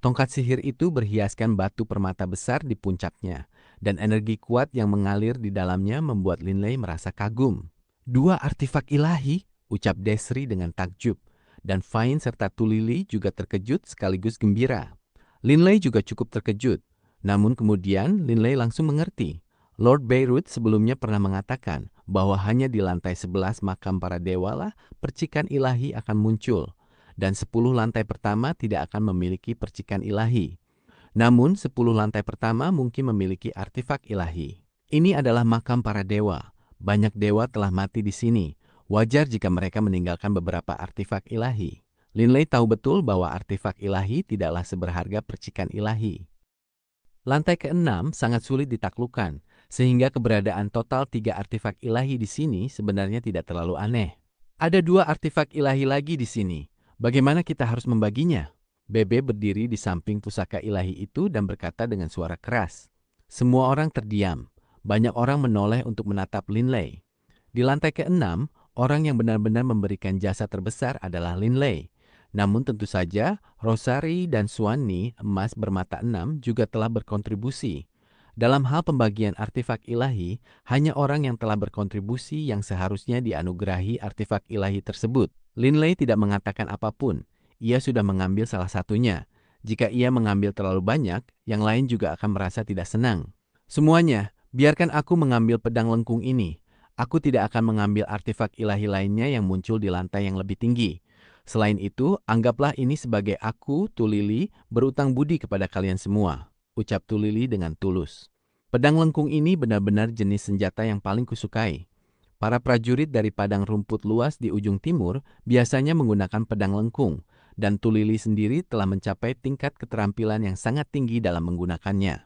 Tongkat sihir itu berhiaskan batu permata besar di puncaknya, dan energi kuat yang mengalir di dalamnya membuat Linley merasa kagum. "Dua artefak ilahi," ucap Desri dengan takjub, dan Fine serta Tulili juga terkejut sekaligus gembira. Linley juga cukup terkejut, namun kemudian Linley langsung mengerti. Lord Beirut sebelumnya pernah mengatakan bahwa hanya di lantai 11 makam para dewa lah percikan ilahi akan muncul, dan 10 lantai pertama tidak akan memiliki percikan ilahi. Namun 10 lantai pertama mungkin memiliki artefak ilahi. Ini adalah makam para dewa. Banyak dewa telah mati di sini. Wajar jika mereka meninggalkan beberapa artefak ilahi. Linley tahu betul bahwa artefak ilahi tidaklah seberharga percikan ilahi. Lantai keenam sangat sulit ditaklukkan, sehingga keberadaan total 3 artefak ilahi di sini sebenarnya tidak terlalu aneh. Ada 2 artefak ilahi lagi di sini. Bagaimana kita harus membaginya? Bebe berdiri di samping pusaka ilahi itu dan berkata dengan suara keras. Semua orang terdiam. Banyak orang menoleh untuk menatap Linley. Di lantai keenam, orang yang benar-benar memberikan jasa terbesar adalah Linley. Namun tentu saja, Rosari dan Suwani emas bermata 6 juga telah berkontribusi. Dalam hal pembagian artefak ilahi, hanya orang yang telah berkontribusi yang seharusnya dianugerahi artefak ilahi tersebut. Linley tidak mengatakan apapun. Ia sudah mengambil salah satunya. Jika ia mengambil terlalu banyak, yang lain juga akan merasa tidak senang. Semuanya, biarkan aku mengambil pedang lengkung ini. Aku tidak akan mengambil artefak ilahi lainnya yang muncul di lantai yang lebih tinggi. Selain itu, anggaplah ini sebagai aku, Tulili, berutang budi kepada kalian semua, ucap Tulili dengan tulus. Pedang lengkung ini benar-benar jenis senjata yang paling kusukai. Para prajurit dari padang rumput luas di ujung timur biasanya menggunakan pedang lengkung, dan Tulili sendiri telah mencapai tingkat keterampilan yang sangat tinggi dalam menggunakannya.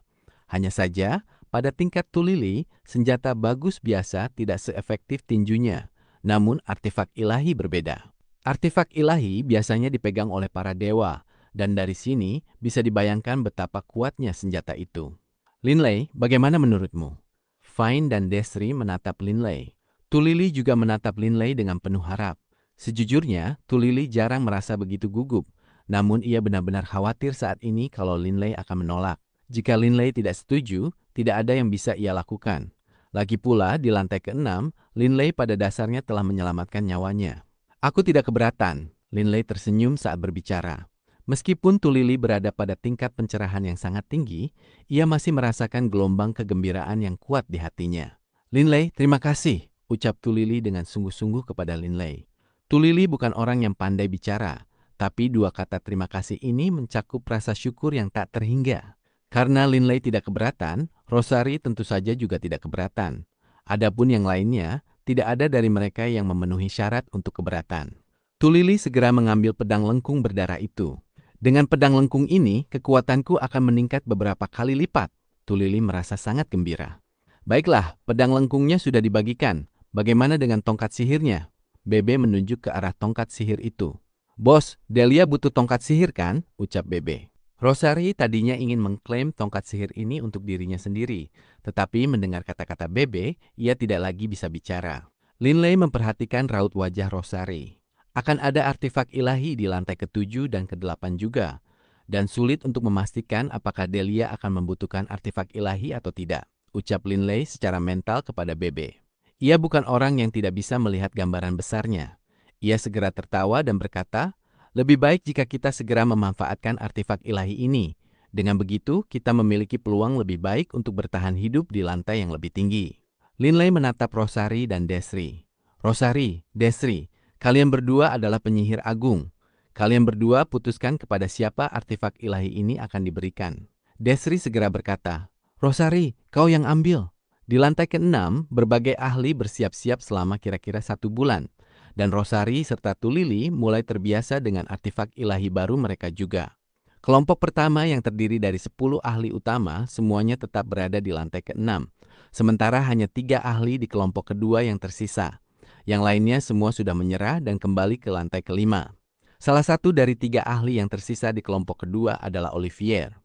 Hanya saja, pada tingkat Tulili, senjata bagus biasa tidak seefektif tinjunya, namun artefak ilahi berbeda. Artefak ilahi biasanya dipegang oleh para dewa, dan dari sini bisa dibayangkan betapa kuatnya senjata itu. Linley, bagaimana menurutmu? Fine dan Desri menatap Linley. Tulili juga menatap Linley dengan penuh harap. Sejujurnya, Tulili jarang merasa begitu gugup, namun ia benar-benar khawatir saat ini kalau Linley akan menolak. Jika Linley tidak setuju, tidak ada yang bisa ia lakukan. Lagi pula, di lantai keenam, Linley pada dasarnya telah menyelamatkan nyawanya. Aku tidak keberatan, Linley tersenyum saat berbicara. Meskipun Tulili berada pada tingkat pencerahan yang sangat tinggi, ia masih merasakan gelombang kegembiraan yang kuat di hatinya. Linley, terima kasih, ucap Tulili dengan sungguh-sungguh kepada Linley. Tulili bukan orang yang pandai bicara, tapi 2 kata terima kasih ini mencakup rasa syukur yang tak terhingga. Karena Linley tidak keberatan, Rosari tentu saja juga tidak keberatan. Adapun yang lainnya, tidak ada dari mereka yang memenuhi syarat untuk keberatan. Tulili segera mengambil pedang lengkung berdarah itu. Dengan pedang lengkung ini, kekuatanku akan meningkat beberapa kali lipat. Tulili merasa sangat gembira. Baiklah, pedang lengkungnya sudah dibagikan. Bagaimana dengan tongkat sihirnya? Bebe menunjuk ke arah tongkat sihir itu. Bos, Delia butuh tongkat sihir kan? Ucap Bebe. Rosari tadinya ingin mengklaim tongkat sihir ini untuk dirinya sendiri, tetapi mendengar kata-kata Bebe, ia tidak lagi bisa bicara. Linley memperhatikan raut wajah Rosari. Akan ada artefak ilahi di lantai ke-7 dan ke-8 juga, dan sulit untuk memastikan apakah Delia akan membutuhkan artefak ilahi atau tidak, ucap Linley secara mental kepada Bebe. Ia bukan orang yang tidak bisa melihat gambaran besarnya. Ia segera tertawa dan berkata, lebih baik jika kita segera memanfaatkan artefak ilahi ini. Dengan begitu, kita memiliki peluang lebih baik untuk bertahan hidup di lantai yang lebih tinggi. Linley menatap Rosari dan Desri. Rosari, Desri, kalian berdua adalah penyihir agung. Kalian berdua putuskan kepada siapa artefak ilahi ini akan diberikan. Desri segera berkata, Rosari, kau yang ambil. Di lantai ke-6, berbagai ahli bersiap-siap selama kira-kira 1 bulan. Dan Rosari serta Tulili mulai terbiasa dengan artefak ilahi baru mereka juga. Kelompok pertama yang terdiri dari 10 ahli utama semuanya tetap berada di lantai ke-6. Sementara hanya 3 ahli di kelompok kedua yang tersisa. Yang lainnya semua sudah menyerah dan kembali ke lantai ke-5. Salah satu dari 3 ahli yang tersisa di kelompok kedua adalah Olivier.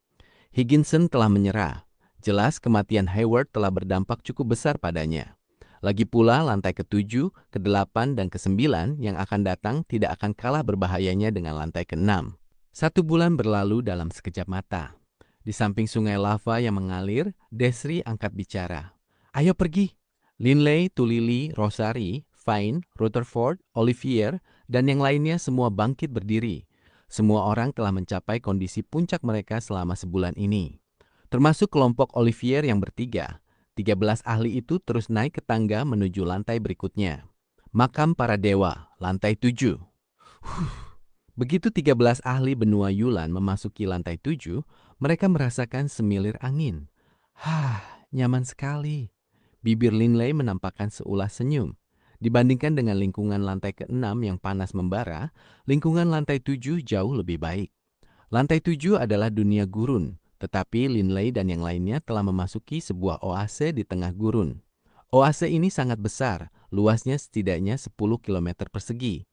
Higginson telah menyerah. Jelas kematian Hayward telah berdampak cukup besar padanya. Lagi pula lantai ke-7, ke-8, dan ke-9 yang akan datang tidak akan kalah berbahayanya dengan lantai ke-6. 1 bulan berlalu dalam sekejap mata. Di samping sungai lava yang mengalir, Desri angkat bicara. Ayo pergi. Linley, Tulili, Rosari, Fine, Rutherford, Olivier, dan yang lainnya semua bangkit berdiri. Semua orang telah mencapai kondisi puncak mereka selama sebulan ini. Termasuk kelompok Olivier yang bertiga. 13 ahli itu terus naik ke tangga menuju lantai berikutnya. Makam para dewa, lantai 7. Begitu 13 ahli benua Yulan memasuki lantai 7, mereka merasakan semilir angin. Nyaman sekali. Bibir Linley menampakkan seulas senyum. Dibandingkan dengan lingkungan lantai ke-6 yang panas membara, lingkungan lantai 7 jauh lebih baik. Lantai 7 adalah dunia gurun, Tetapi Linley dan yang lainnya telah memasuki sebuah oase di tengah gurun. Oase ini sangat besar, luasnya setidaknya 10 km persegi.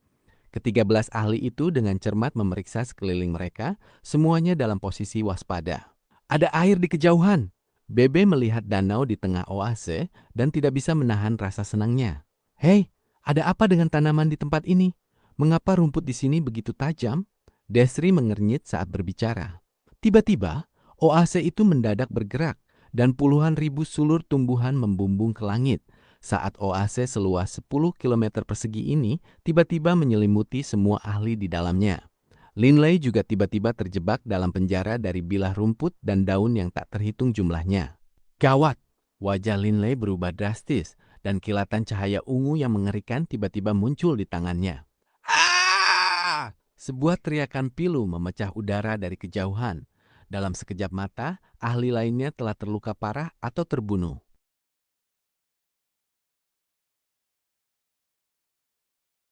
Ke-13 ahli itu dengan cermat memeriksa sekeliling mereka, semuanya dalam posisi waspada. Ada air di kejauhan. Bebe melihat danau di tengah oase dan tidak bisa menahan rasa senangnya. Hei, ada apa dengan tanaman di tempat ini? Mengapa rumput di sini begitu tajam? Desri mengernyit saat berbicara. Tiba-tiba, oase itu mendadak bergerak dan puluhan ribu sulur tumbuhan membumbung ke langit. Saat oase seluas 10 km persegi ini tiba-tiba menyelimuti semua ahli di dalamnya. Linley juga tiba-tiba terjebak dalam penjara dari bilah rumput dan daun yang tak terhitung jumlahnya. Gawat! Wajah Linley berubah drastis dan kilatan cahaya ungu yang mengerikan tiba-tiba muncul di tangannya. Ah! Sebuah teriakan pilu memecah udara dari kejauhan. Dalam sekejap mata, ahli lainnya telah terluka parah atau terbunuh.